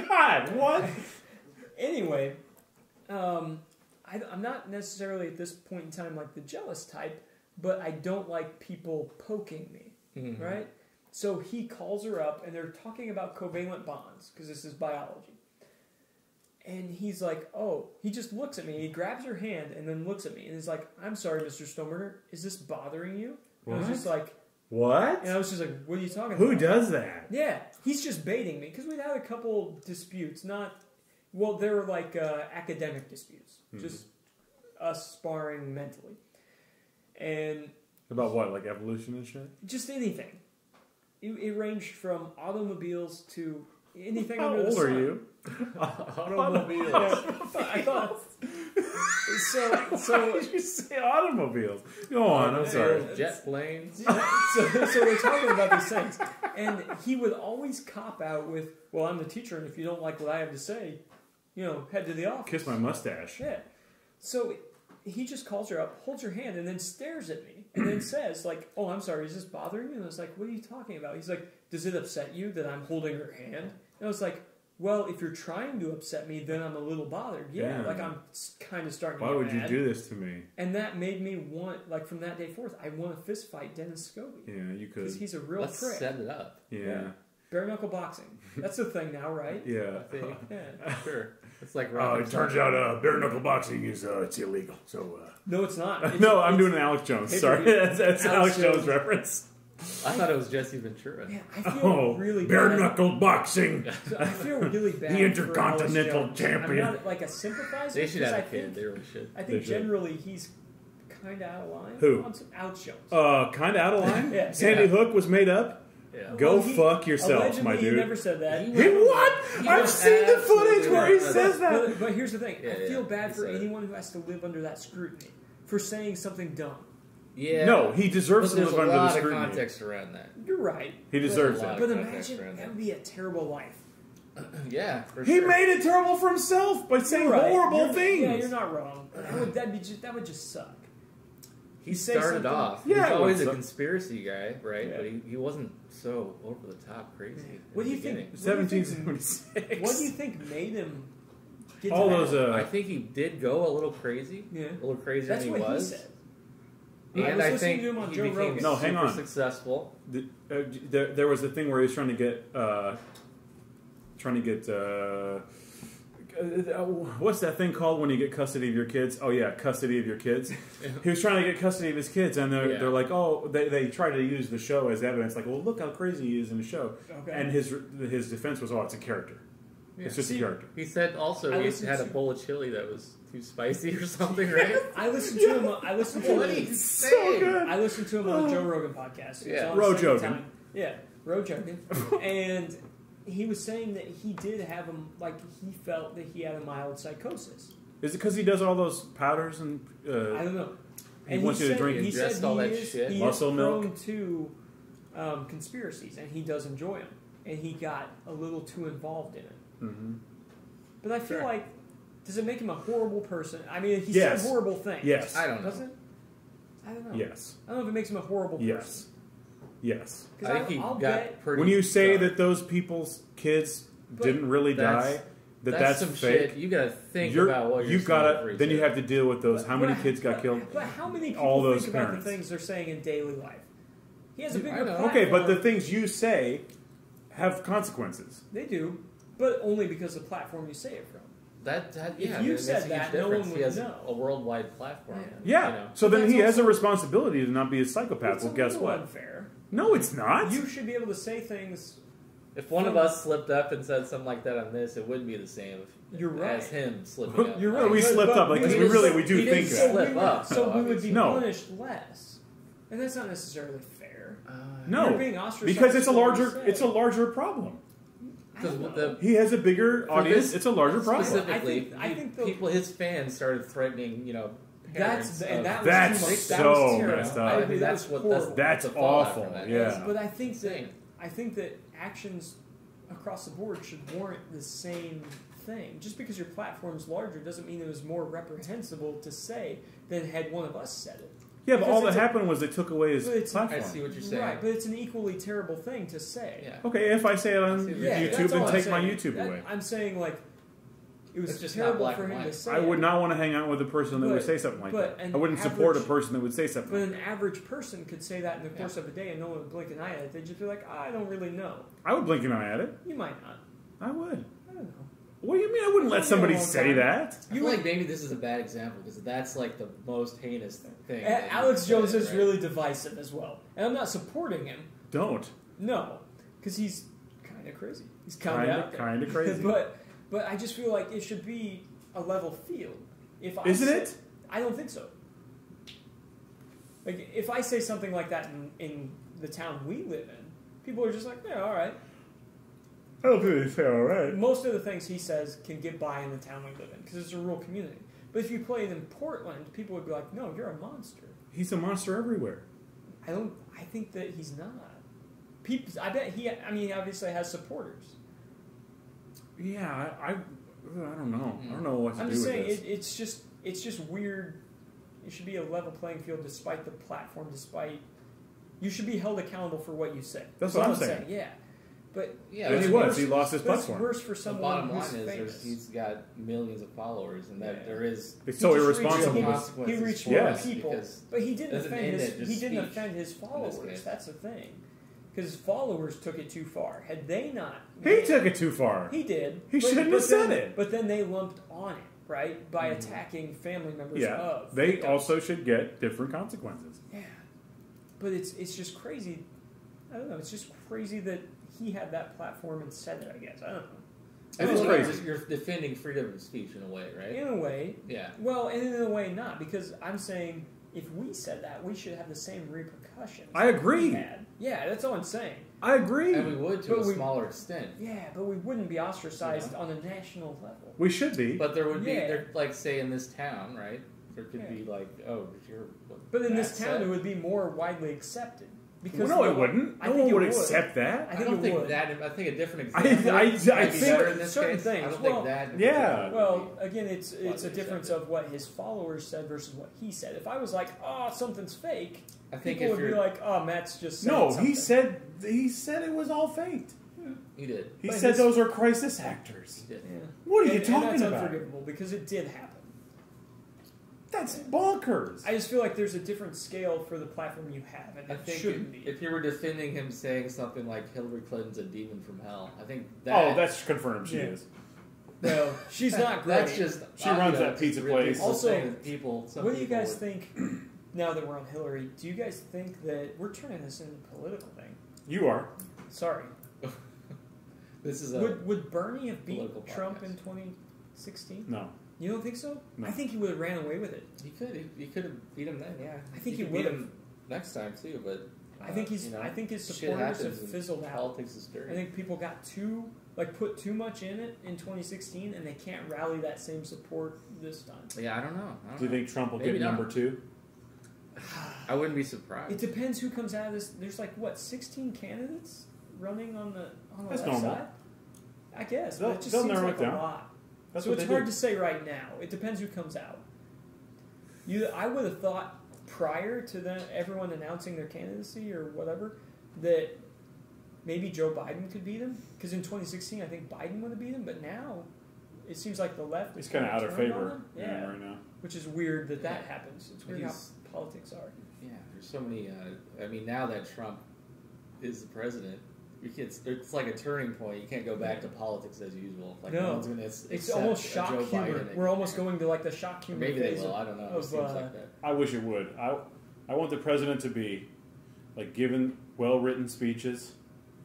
God, what? Anyway, I'm not necessarily at this point in time like the jealous type, but I don't like people poking me, Mm-hmm. right? So he calls her up, and they're talking about covalent bonds, because this is biology. And he's like, oh, he just looks at me, he grabs her hand, and then looks at me, and he's like, I'm sorry, Mr. Stoneburner, is this bothering you? And I was What? just like, What? and I was just like, what are you talking Who about? does that? Yeah, he's just baiting me because we'd had a couple disputes. Well, they were like academic disputes, just us sparring mentally, and About what? Like evolution and shit? just anything. It ranged from automobiles to anything How under the old sun. are you? Automobiles. I thought so. You say automobiles. Go on, I'm sorry. Jet planes. So we're talking about these things, and he would always cop out with, "Well, I'm the teacher, and if you don't like what I have to say, head to the office." Kiss my mustache. Yeah. So he just calls her up, holds her hand, and then stares at me, and then says, like, "Oh, I'm sorry, is this bothering you?" And I was like, "What are you talking about?" He's like, "Does it upset you that I'm holding her hand?" And I was like, "Well, if you're trying to upset me, then I'm a little bothered. Yeah, Yeah. like I'm kind of starting to Why get would you mad." do this to me? And that made me want, like, from that day forth, I want to fist fight Dennis Scobie. Yeah, you Because could. he's a real Let's prick. set it up. Yeah. Bare knuckle boxing. That's the thing now, right? Yeah. I think. Yeah. Sure. It's like It turns out bare knuckle boxing is it's illegal. So No, it's not. It's- no, I'm it's- doing an Alex Jones. it's- Sorry, that's Alex Alex Jones Jones. reference. I thought it was Jesse Ventura. Yeah, I feel really bare bad. knuckle boxing. So I feel really bad. The Intercontinental for Alex Jones. Champion. I'm not like a sympathizer. They should because have a kid. They really should. I They think should. generally he's kind of out of line. Who? Alex Jones. Kind of out of line? Yeah. Sandy Hook was made up? Yeah. Go Well, he- fuck yourself, allegedly, my dude. He never said that. He He what? He I've was seen the footage absolutely where he right. says that. But here's the thing. Yeah, I feel yeah, bad he for said it. anyone who has to live under that scrutiny for saying something dumb. Yeah. No, he deserves But to there's live a under the lot of scrutiny. context around that. You're right. He deserves But- it. But Context imagine around that that. would be a terrible life. Yeah, for He sure. made it terrible for himself by saying You're right. horrible things. Yeah, you're not wrong. That would just suck. He say started something- off. Yeah, he was it always was a a- conspiracy guy, right? Yeah. But he wasn't so over the top crazy. What in do the you think? beginning. 1776. What do you think made him get All to those, that? I think he did go a little crazy. Yeah. A little crazier That's than he what was. he said. And I was I listening think to him on he Joe became Rogan. No, hang super on. successful. There was a thing where he was trying to get what's that thing called when you get custody of your kids? Oh yeah, custody of your kids. He was trying to get custody of his kids, and they're like, oh, they try to use the show as evidence, like, well, look how crazy he is in the show. Okay. And his defense was, oh, it's a character. It's just a character. He said also I he listened had a to- bowl of chili that was too spicy or something, right? I listened to him. I listened to What him. is So saying? good. I listened to him on the Joe Rogan podcast. It was Yeah. on Roe the same Jogan. time. Yeah, Roe Jogan. And he was saying that he did have he felt that he had a mild psychosis. Is it because he does all those powders and I don't know. he wants you to drink He ingest said all he that is, shit? he Muscle is milk? prone to conspiracies, and he does enjoy them. And he got a little too involved in it. Mm-hmm. But I feel Sure. like, does it make him a horrible person? I mean, he Yes. said horrible things. Yes. I don't know. Does it? I don't know. Yes. I don't know if it makes him a horrible person. Yes. Yes. 'Cause I think he I'll got bet, pretty. When you say dark. that those people's kids But didn't really That's- die, that's some fake. shit. You gotta think You're- about what you're you saying gotta. for each Then you other. have to deal with those. How many kids got killed? But how many people All those think about parents. the things they're saying in daily life? He has a I bigger know. platform. Okay, but the things you say have consequences. They do, but only because of the platform you say it from. That If yeah, you it makes said a huge that, no difference. one He would has know. a worldwide platform. Yeah. You know? So But then he that's has a also- responsibility to not be a psychopath. It's Well, a guess little what? unfair. No, it's not. You should be able to say things. If one of us slipped up and said something like that on this, it wouldn't be the same You're right. as him slipping up. You're Well, right. we But- slipped but up, like, 'cause we we didn't- really- we do he didn't think that. slip up. So though, we would be No. punished less, and that's not necessarily fair. No, You're being ostracized because it's a for what you larger. say. It's a larger problem. I don't Because know. He has a bigger For audience. this It's a larger problem. specifically, I think the- people, his fans started threatening, parents. That was That's too much. so That was terrible. messed up. I I agree, mean, that that's was what horrible. That's the fallout awful, from that. yeah. But I think Insane. that actions across the board should warrant the same thing. Just because your platform's larger doesn't mean it was more reprehensible to say than had one of us said it. Yeah, but Because all that it's a- happened was they took away his But it's- platform. I see what you're saying. Right, but it's an equally terrible thing to say. Yeah. Okay, if I say it on I see what you're Yeah, saying. YouTube, that's all then I'm take my saying. YouTube away. I'm saying like it was It's just not terrible black for and him to white. say. I would it, not want to hang out with a person that would But- say something like but that. an I wouldn't support a average- person that would say something But like an that. average person could say that in the course of a day and no one would blink an eye at it. They'd just be like, I don't really know. I would blink an eye at it. You might not. I would. I don't know. What do you mean I wouldn't let It's somebody only a long say time. that? I feel like maybe this is a bad example because that's like the most heinous thing. that you Alex can Jones say, is right? really divisive as well. And I'm not supporting him. Don't. No. Because he's kind of crazy. He's kind of out there. Kinda crazy. but I just feel like it should be a level field. If I Isn't say- it? I don't think so. Like, if I say something like that in the town we live in, people are just like, yeah, all right. I don't think they say all right. Most of the things he says can get by in the town we live in because it's a rural community. But if you play it in Portland, people would be like, no, you're a monster. He's a monster everywhere. I think that he's not. People, I bet he obviously has supporters. Yeah, I don't know. I don't know what to I'm do just with saying this. it's just weird. It should be a level playing field despite the platform, despite you should be held accountable for what you say. That's what I'm saying. Yeah, but Yeah, And but he it's was. He lost his but it's platform. worse for The someone bottom who's line is famous. he's got millions of followers, and that Yeah. there is It's so He just irresponsible. reached- consequences He reached for more Yes. it people, because but he didn't doesn't offend end his. at just He didn't speech offend his followers. case. That's the thing, because his followers took it too far. Had they not, He took it too far. He did. He shouldn't have said then, it. But then they lumped on it, right, by attacking family members Yeah, of. they victims. also should get different consequences. Yeah, but it's just crazy I don't know. It's just crazy that he had that platform and said it. I guess I don't know. It is crazy. You're defending freedom of speech in a way, right? In a way, Yeah. well, and in a way not, because I'm saying if we said that, we should have the same repercussions. I agree. we had. Yeah, that's all I'm saying. I agree. And we would to a smaller extent. Yeah, but we wouldn't be ostracized on a national level. We should be. But there would be, Yeah. there, like, say in this town, right? There could be like, oh, you're. But in this town, it would be more widely accepted. Because no, it wouldn't. No one would accept that. I don't it think would. that. I think a different I example. I might be think better in this certain case. things. I don't Well, think that. yeah. Well, again, it's a Widely difference accepted. of what his followers said versus what he said. If I was like, "Oh, something's fake," I think people if would be you're, like, "Oh, Matt's just saying No, something." he said it was all faked. you did. He But said his- those are crisis actors. You did. Yeah. What are you And talking that's about? unforgivable because it did happen. That's bonkers. I just feel like there's a different scale for the platform you have, and I it think shouldn't be. if you were defending him saying something like Hillary Clinton's a demon from hell, I think Oh, that's confirmed. She Yeah. is. No, she's not great. That's just She runs you know, that pizza people place. Also, saying that people. Some What do you people guys would- think? Now that we're on Hillary, do you guys think that we're turning this into a political thing? You are. Sorry. This is a. Would Bernie have beat political Trump podcast. in 2016? No. You don't think so? No. I think he would have ran away with it. He could have beat him then. Yeah, I think he could beat would've. him next time too. But I think he's. you know, I think his shit supporters have happens and fizzled out. Politics is I dirty. think people got put too much in it in 2016, and they can't rally that same support this time. Yeah, I don't know. Do you think Trump will Maybe get not. number 2? I wouldn't be surprised. It depends who comes out of this. There's 16 candidates running on the That's left normal. side. I guess, They'll- but it just they'll seems narrow like it down. a lot. That's So what it's they hard do. to say right now. It depends who comes out. I would have thought prior to everyone announcing their candidacy or whatever that maybe Joe Biden could beat him, because in 2016 I think Biden would have beat him, but now it seems like the left He's is kind of out of turned on favor him. Yeah, right now. which is weird that Yeah. happens. It's But weird how he's- politics are. Yeah, there's so many. I mean, now that Trump is the president, it's like a turning point. You can't go back to politics as usual. Like No. no one's gonna It's accept almost a shock Joe humor. Biden We're almost again. going to like the shock Or humor maybe they phase will. I don't know. It of, seems like that. I wish it would. I want the president to be given well-written speeches.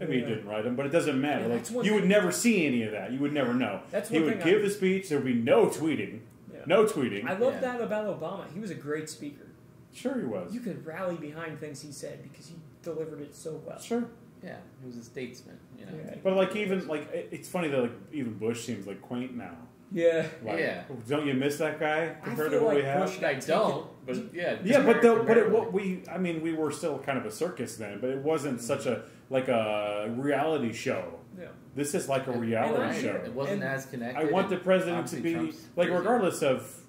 Maybe Yeah. he didn't write them, but it doesn't matter. Yeah, that's one you would thing- never see any of that. You would never know. That's he one would thing give the speech. There would be no tweeting. Yeah. No tweeting. I love Yeah. that about Obama. He was a great speaker. Sure, he was. You could rally behind things he said because he delivered it so well. Sure. Yeah, he was a statesman. You know. Yeah. But it's funny that even Bush seems quaint now. Yeah. Yeah. Don't you miss that guy compared to feel what we like have? Bush- I don't. But yeah. Yeah, but comparatively. we were still kind of a circus then, but it wasn't such a reality show. Yeah. This is like a And reality I show. It wasn't And as connected. I want the president to Obviously be Trump's like, crazy. regardless of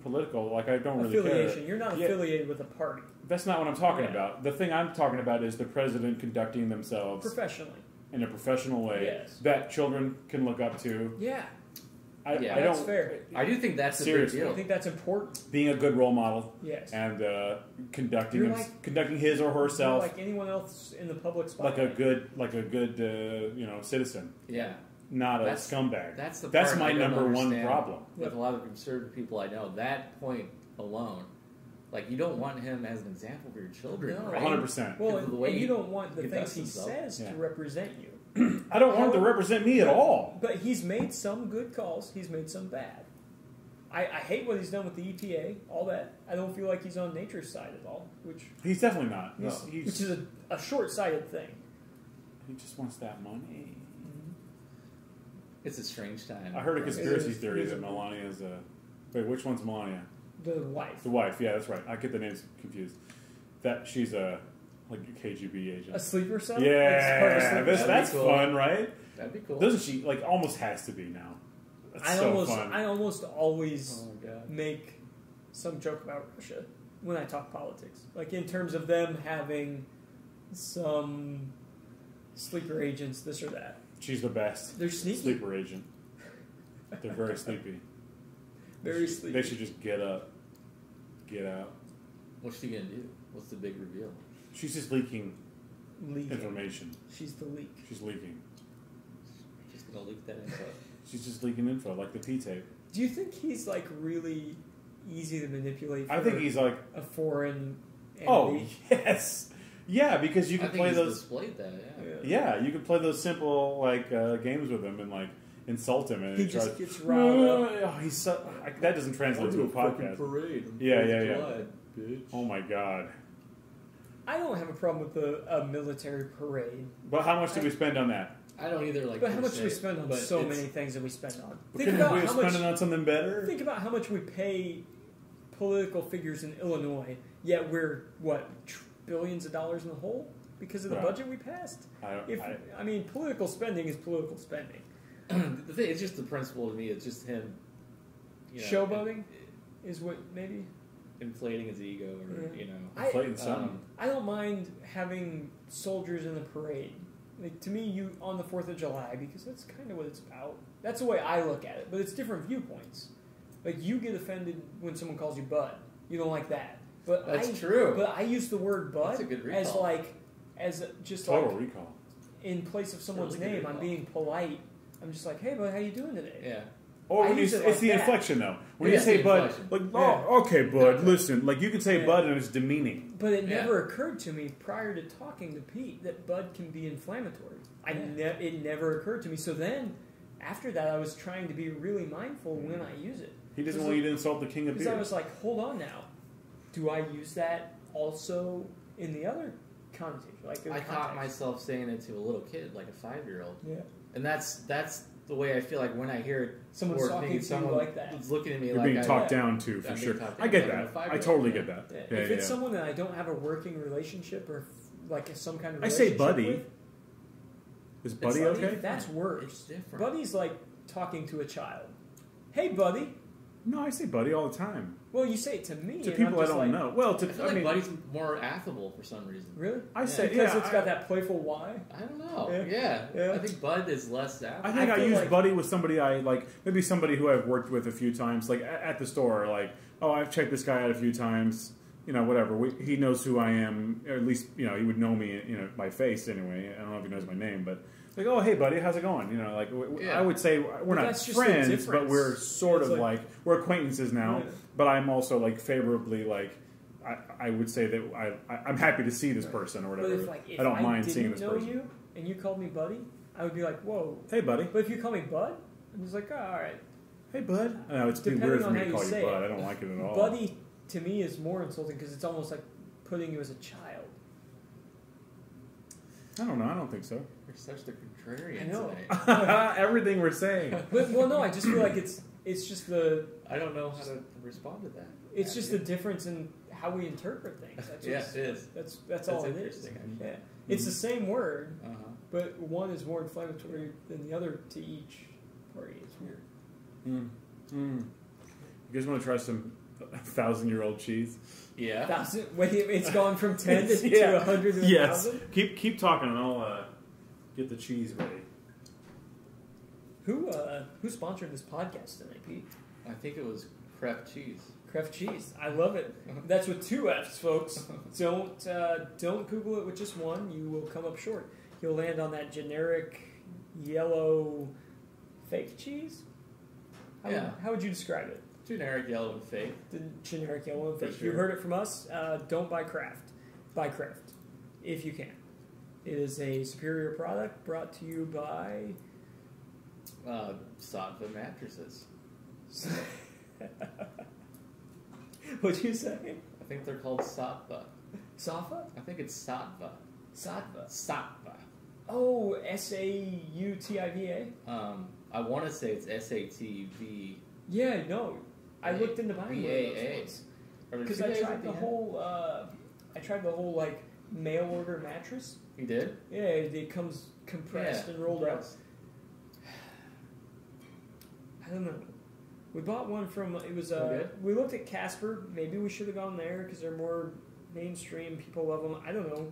political. I don't really Affiliation. care. You're not Yeah. affiliated with a party That's not what I'm talking Yeah. about. The thing I'm talking about is the president conducting themselves professionally. in a professional way Yes. that children can look up to. Yeah. I Yeah. I don't. That's fair. I do think that's Seriously. a I big think deal. that's important. Being a good role model Yes. and conducting You're conducting his or You're herself like anyone else in the public like spotlight. a good citizen, Yeah. not a That's- scumbag. That's the That's part my I don't number one understand problem. with a lot of conservative people I know. That point alone, you don't want him as an example for your children, No. right? 100%. Well, The way and you he don't want the conducts things he himself. says Yeah. to represent you. I don't want him to represent me at all. But he's made some good calls. He's made some bad. I hate what he's done with the EPA, all that. I don't feel like he's on nature's side at all, which He's definitely not. no, He's, which is a short-sighted thing. he just wants that money. It's a strange time. I heard a conspiracy is- theory it is that a- Melania's wait, which one's Melania? The wife, The wife. Yeah, that's right. I get the names confused. That she's a KGB agent. a sleeper cell. Yeah, Like, part of a sleeper cell? that's cool. fun, right? That'd be cool. Doesn't she almost has to be now? That's I so fun. almost always Oh my god. make some joke about Russia when I talk politics, like in terms of them having some sleeper agents, this or that. She's the best. They're sneaky, Sleeper agent. They're very sleepy. very sleepy. They should just get up, get out. What's she gonna do? What's the big reveal? She's just leaking Leaking. information. She's the leak. She's leaking. Just gonna leak that info. She's just leaking info, like the P-tape. Do you think he's really easy to manipulate? I think he's like, a foreign. oh, entity? yes. Yeah, because you I can think play he's those. displayed that. Yeah. Yeah, you can play those simple like games with him and like insult him, and He just gets riled up. Oh, he's so, that doesn't translate to a podcast. Parade. Yeah. Oh my god! I don't have a problem with a military parade. But how much did we spend on that? I don't either. Like, But how much do we spend on but so it's- many things that we spend on? Couldn't we have spent it on something better? Think about how much we pay political figures in Illinois, yet we're, what, billions of dollars in the hole because of the Right. budget we passed? I mean, political spending is political spending. The thing, it's just the principle to me. It's just him. Showboating is what maybe. Inflating his ego, or Inflating something. I don't mind having soldiers in the parade. Like, to me, you on the 4th of July, because that's kind of what it's about. That's the way I look at it, but it's different viewpoints. Like, you get offended when someone calls you bud. You don't like that. But That's true. But I use the word bud That's a good recall. as just Total like recall. in place of someone's Really good name. I'm recall. being polite. I'm just like, hey, bud, how you doing today? Yeah. Or I when use you, it it's like the that. inflection though. When Yeah, you say the bud, inflection. like, Yeah. oh, okay, bud, Okay. listen. Like you can say Yeah. bud and it's demeaning. But it Yeah. never occurred to me prior to talking to Pete that bud can be inflammatory. It never occurred to me. So then, after that, I was trying to be really mindful when I use it. He doesn't want you to insult the king of Because I beer. was like, hold on now. Do I use that also in the other connotation? Like in I caught context? myself saying it to a little kid, like a 5-year-old, Yeah. and that's the way I feel like when I hear it. Someone's or talking thinking to you someone like that. is looking at me You're like being I, talked down to, for I'm sure. being talked I down get like a that. I 5-year-old, totally yeah. get that. Yeah. Yeah, If it's yeah. someone that I don't have a working relationship or like some kind of I say relationship buddy. with, Is buddy It's okay? that's worse. It's different. Buddy's like talking to a child. Hey, buddy. No, I say buddy all the time. Well, you say it to me. To and people I'm I just don't like, know. Well, I feel like mean, Buddy's more affable for some reason. Really? I say Because yeah, it's got that playful Y. I don't know. Yeah. Yeah. Yeah. I think Bud is less I affable. think I feel use like- buddy with somebody I like, maybe somebody who I've worked with a few times, like at the store. Like, oh, I've checked this guy out a few times. You know, whatever. He knows who I am, or at least he would know me. My face anyway. I don't know if he knows my name, but. Like, oh, hey, buddy, how's it going? Like, Yeah. I would say we're not that's just the friends, difference. but we're sort It's of like- we're acquaintances now. Yeah. But I'm also like favorably I would say that I'm happy to see this person or But whatever. if I don't mind didn't seeing this know person. you and you called me buddy, I would be like, whoa. Hey, buddy. But if you call me bud, I'm just like, oh, all right. Hey, bud. I know it's been Depending weird for on me how to you call you say bud. it. I don't like it at all. Buddy to me is more insulting because it's almost like putting you as a child. I don't know. I don't think so. You're such the contrarian I know. tonight. Everything we're saying. Well, no, I just feel like it's just the I don't know how to respond to that. it's just the difference in how we interpret things. That's Yeah, just- it is. That's all it is. interesting, actually. Yeah, it's the same word, Uh-huh. but one is more inflammatory than the other to each party. It's weird. You guys want to try some 1,000-year-old cheese? Yeah. Wait, it's gone from 10 to Yeah. 100 to Yes. 1,000? Keep talking, and I'll get the cheese ready. Who sponsored this podcast tonight, Pete? I think it was crepe cheese. Kraft cheese. I love it. That's with 2 F's, folks. Don't Google it with just one. You will come up short. You'll land on that generic yellow fake cheese. How would you describe it? Generic yellow and fake. The generic yellow and For fake. sure. You heard it from us. Don't buy Kraft. Buy Kraft if you can. It is a superior product brought to you by. Sattva mattresses. What'd you say? I think they're called Sattva. Safa? I think it's Sattva. Sattva. Sattva. Oh, Sautiva. I want to say it's SATV. Yeah, no. I looked into buying one of those BAA. ones. Are there Because two I A's tried at the end? whole like mail order mattress. You did? Yeah, it comes compressed and rolled up. I don't know. We bought one from it was Okay. we looked at Casper. Maybe we should have gone there because they're more mainstream. People love them. I don't know.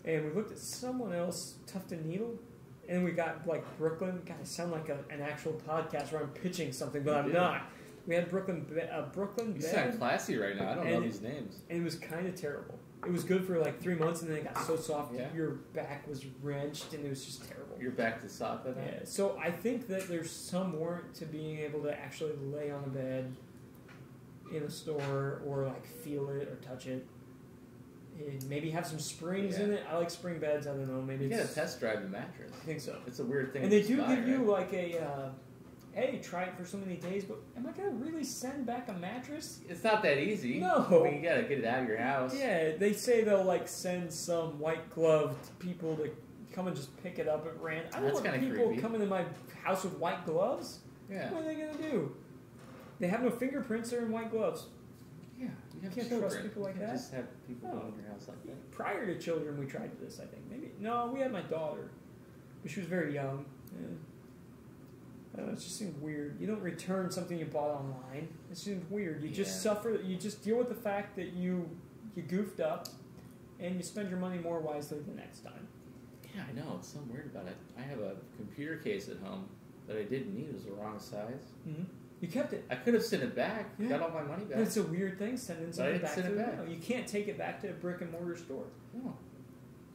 And we looked at someone else, Tufted Needle, and we got like Brooklyn. God, I sound like an actual podcast where I'm pitching something, but I'm not. We had Brooklyn You bed, sound classy right now. I don't know And- these names. and it was kind of terrible. It was good for like 3 months, and then it got so soft Yeah. your back was wrenched, and it was just terrible. You're back to Sattva now? Yeah, so I think that there's some warrant to being able to actually lay on a bed in a store or like feel it or touch it And maybe have some springs in it. I like spring beds. I don't know. Maybe you gotta test drive the mattress. I think so. It's a weird thing. And they do give you like a, hey, try it for so many days. But am I gonna really send back a mattress? It's not that easy. No. I mean, you gotta get it out of your house. Yeah, they say they'll like send some white gloved people to come and just pick it up at random. I don't want people creepy. coming to my house with white gloves. Yeah. What are they gonna do? They have no fingerprints. They're in white gloves. Yeah, you can't trust people like that. Just have people go in your house like that. Prior to children, we tried this. I think maybe no, we had my daughter, but she was very young. I don't know, it just seemed weird. You don't return something you bought online. It seemed weird. You just suffer. You just deal with the fact that you goofed up, and you spend your money more wisely the next time. Yeah, I know. It's so weird about it. I have a computer case at home that I didn't need. It was the wrong size. Mm-hmm. You kept it. I could have sent it back. Yeah. Got all my money back. It's a weird thing sending something back to back. No, you can't take it back to a brick and mortar store. No.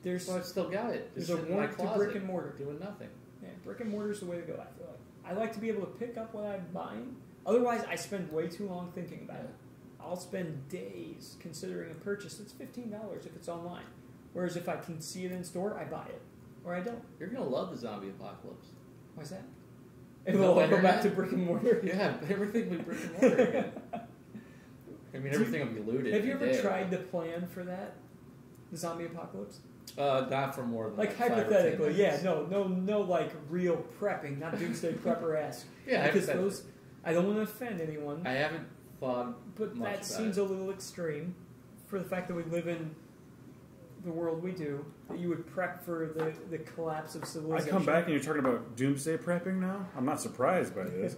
There's So I've still got it. there's a warrant to brick and mortar. Doing nothing. Yeah, brick and mortar is the way to go. I feel like I like to be able to pick up what I'm buying. Otherwise, I spend way too long thinking about it. I'll spend days considering a purchase that's $15 if it's online. Whereas if I can see it in store, I buy it or I don't. You're gonna love the zombie apocalypse. Why's that? It'll go back to brick and mortar. Yeah, everything will be brick and mortar again. I mean, everything will be looted. Have you ever tried to plan for that? The zombie apocalypse? Not for more than like 5 or 10 hypothetically, minutes. no, like real prepping, not doomsday prepper-esque. Yeah, because those, I don't want to offend anyone. I haven't thought but much that about seems a little extreme for the fact that we live in the world we do. That you would prep for the collapse of I civilization. come back and you're talking about doomsday prepping now? I'm not surprised by this.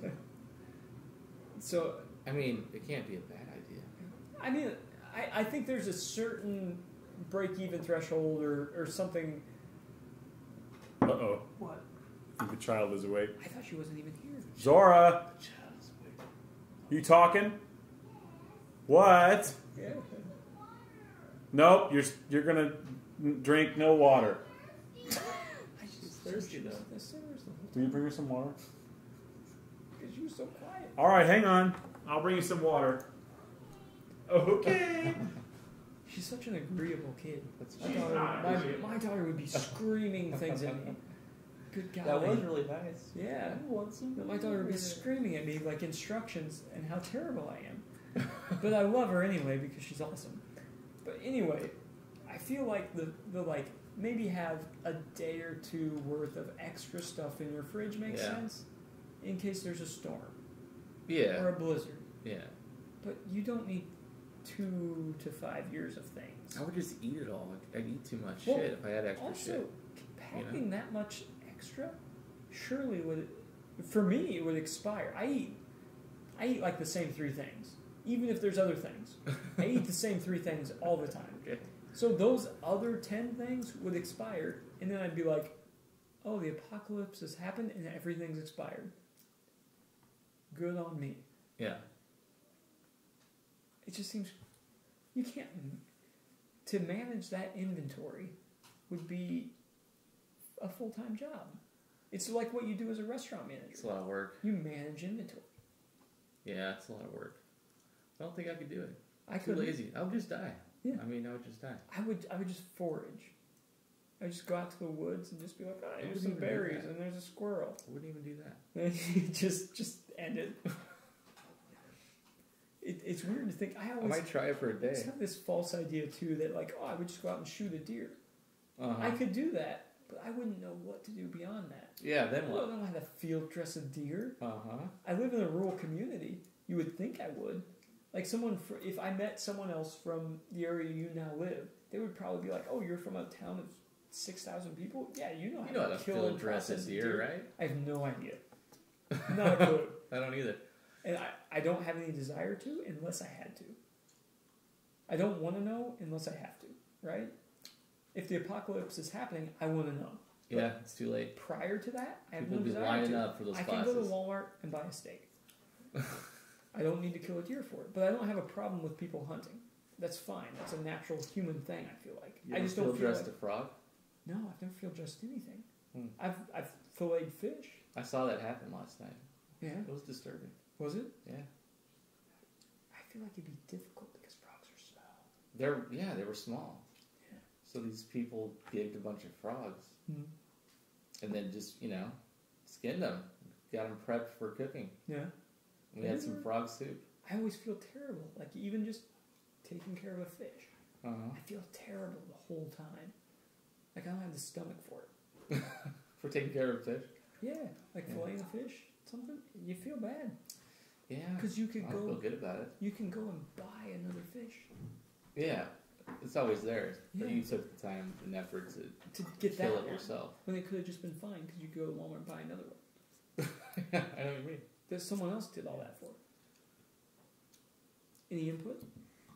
So, I mean, it can't be a bad idea. I mean, I think there's a certain break-even threshold or something. Uh-oh. What? I think the child is awake. I thought she wasn't even here. Zora! You talking? What? Yeah. Nope, you're gonna drink no water. She's thirsty, though. Will you bring her some water? Because you were so quiet. Alright, hang on. I'll bring you some water. Okay. She's such an agreeable kid. My My daughter would be screaming things at me. Good God. That was really nice. Yeah. I want some My daughter would be screaming at me like instructions and how terrible I am. But I love her anyway because she's awesome. But anyway, I feel like the like maybe have a day or two worth of extra stuff in your fridge makes sense in case there's a storm. Yeah. Or a blizzard. Yeah. But you don't need 2 to 5 years of things. I would just eat it all. I'd eat too much Well, shit if I had extra also, shit. packing that much extra surely would, for me, it would expire. I eat like the same 3 things, even if there's other things. I eat the same 3 things all the time. Okay. So those other 10 things would expire, and then I'd be like, oh, the apocalypse has happened and everything's expired. Good on me. Yeah. It just seems you can't. To manage that inventory would be a full-time job. It's like what you do as a restaurant manager. It's a lot of work. You manage inventory. Yeah, it's a lot of work. I don't think I could do it. I Too could lazy. I would just die. Yeah. I mean, I would just die. I would just forage. I would just go out to the woods and just be like, oh, I here's wouldn't some even do berries that. and there's a squirrel. I wouldn't even do that. And just end it. It's weird to think. I might try it for a I just day. have this false idea too that like, oh, I would just go out and shoot a deer. Uh-huh. I could do that, but I wouldn't know what to do beyond that. Yeah, then I what? don't know how to field dress a deer. Uh-huh. I live in a rural community. You would think I would. Like if I met someone else from the area you now live, they would probably be like, "Oh, you're from a town of 6,000 people? Yeah, you know how to kill and dress a process deer, right?" I have no idea. Not a clue. I don't either. And I don't have any desire to unless I had to. I don't want to know unless I have to, right? If the apocalypse is happening, I want to know. But Yeah, it's too late. prior to that, I have People no be desire lining to. up for those I classes. can go to Walmart and buy a steak. I don't need to kill a deer for it. But I don't have a problem with people hunting. That's fine. That's a natural human thing, I feel like. You I ever just don't feel dressed like... a frog? No, I've never feel just anything. I've filleted fish. I saw that happen last night. Yeah. It was disturbing. Was it? Yeah. I feel like it'd be difficult because frogs are small. They were small. So these people gigged a bunch of frogs, and then just skinned them, got them prepped for cooking. Yeah. We had some frog soup. I always feel terrible. Like even just taking care of a fish, I feel terrible the whole time. Like I don't have the stomach for it. For taking care of fish. Yeah, like filleting a fish, something you feel bad. Yeah, because you could I feel good about it. You can go and buy another fish. Yeah, it's always there, but Yeah. you took the time and effort to get kill that it yourself. When it could have just been fine because you go to Walmart and buy another one. I know what you mean. That someone else did all that for. Any input?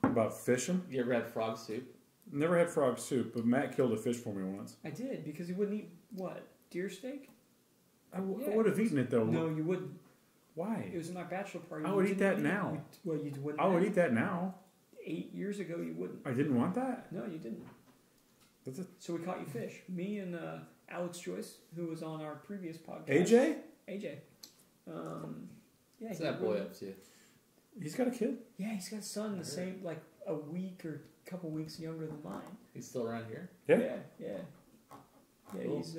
About fishing? You ever had frog soup? Never had frog soup, but Matt killed a fish for me once. I did because he wouldn't eat what? Deer steak? I would have eaten it though. No, you wouldn't. Why? It was my bachelor party. I would eat that now. You wouldn't. I would eat that now. 8 years ago, you wouldn't. I didn't want that. No, you didn't. That's it. So we caught you fish. Me and Alex Joyce, who was on our previous podcast. AJ. Yeah. What's that boy up to? He's got a kid. Yeah, he's got a son the same, like a week or a couple weeks younger than mine. He's still around here? Yeah. Yeah, Cool. he's.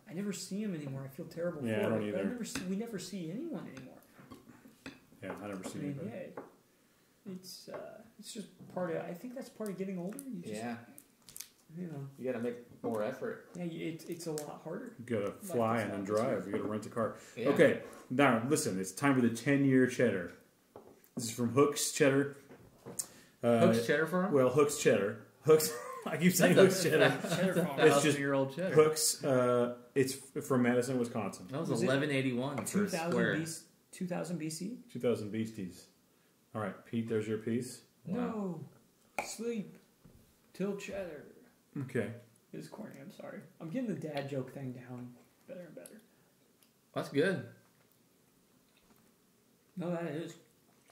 I never see him anymore. I feel terrible. Yeah, for I don't it, either. but we never see anyone anymore. Yeah, I never seen I mean, it. yeah, it's just part of. I think that's part of getting older. You just, you know. You got to make more effort. Yeah, it's a lot harder. You gotta fly and then drive. You gotta rent a car. Yeah. Okay, now listen. It's time for the 10-year cheddar. This is from Hook's Cheddar. Hook's Cheddar Farm? Well, Hook's Cheddar. Hook's. I keep saying Hook's Cheddar. It's just year-old cheddar. Hook's. It's from Madison, Wisconsin. That was 1181 for a 2000 square. 2000 BC? 2000 Beasties. All right, Pete. There's your piece. Wow. No, sleep till cheddar. Okay. It is corny. I'm sorry. I'm getting the dad joke thing down better and better. That's good. No, that is.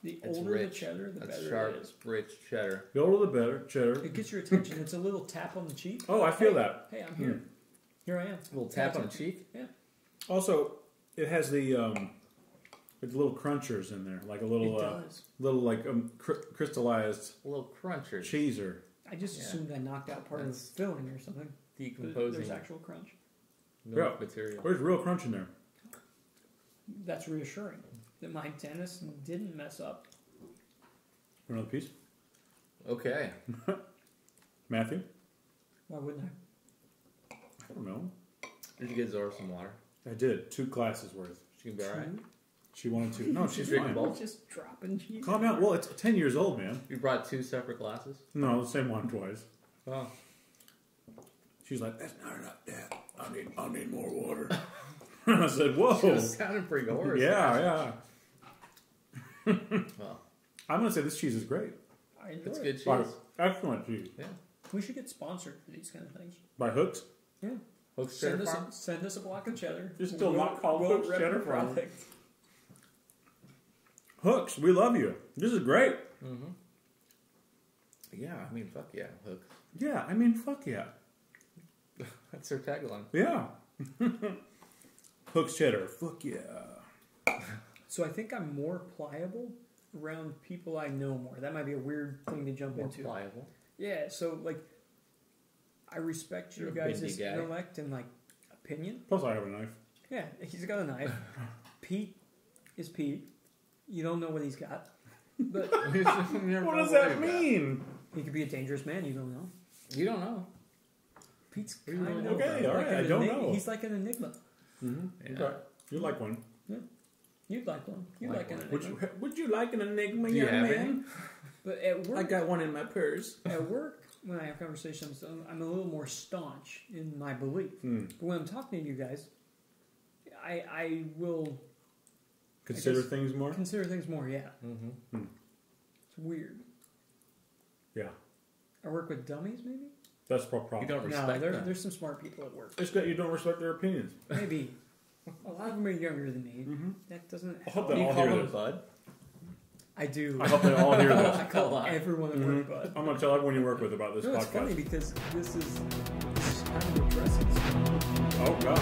The It's older rich. the cheddar, the That's better sharp, it is. rich cheddar. The older the better. Cheddar. It gets your attention. It's a little tap on the cheek. Oh, I feel Hey, that. Hey, I'm here. Here I am. A little tap on the cheek. Yeah. Also, it has the little crunchers in there, like a little It does. little like crystallized A little cruncher. cheeser. I just assumed I knocked out part of the That's filling or something. But Decomposing there's actual crunch. milk material. There's real crunch in there. That's reassuring that my dentist didn't mess up. Another piece. Okay. Matthew? Why wouldn't I? I don't know. Did you get Zora some water? I did 2 glasses worth. She can be alright. She wanted to. No, she's drinking fine. both? Just dropping cheese. Calm down. Well, it's 10 years old, man. You brought 2 separate glasses? No, the same one twice. Oh. She's like, that's not enough, Dad. I need more water. I said, whoa. It sounded pretty gorgeous. Yeah. Well, I'm going to say this cheese is great. I enjoy it's it. good cheese. By, excellent cheese. Yeah. We should get sponsored for these kind of things. By Hooks? Yeah. Hook's Cheddar Farm? Send us a block of cheddar. It's still We'll- not called we'll Hook's rep Cheddar the Farm. product. Hooks, we love you. This is great. Mm-hmm. Yeah, I mean, fuck yeah, Hook. Yeah, I mean, fuck yeah. That's their tagline. Yeah. Hooks cheddar. Fuck yeah. So I think I'm more pliable around people I know more. That might be a weird thing to jump More into. pliable. Yeah, so like I respect You're your a guys' bendy guy. intellect and like opinion. Plus, I have a knife. Yeah, he's got a knife. Pete is Pete. You don't know what he's got. But What does that mean? he could be a dangerous man, you don't know. You don't know. Pete's What do you kind know of Okay, all right, an I don't enigma. know. He's like an enigma. Mm-hmm. Yeah. Okay. You like one? You'd like one. You'd Like like an one. enigma. Would you like an enigma, Do you young have man? But at work, got one in my purse. at work, when I have conversations, I'm a little more staunch in my belief. But when I'm talking to you guys, I will Consider I guess- things more? consider things more. Yeah, Mm-hmm. it's weird. Yeah. I work with dummies, maybe. That's the problem. You don't No, respect them. there's some smart people at work. It's that you don't respect their opinions. Maybe a lot of them are younger than me. Mm-hmm. That doesn't. I hope help. they You all call hear them this. Bud? I do. I hope they all hear this. I call everyone at work bud. I'm going to tell everyone you work with about this No, it's funny podcast. because this is kind of addressing. Oh, God.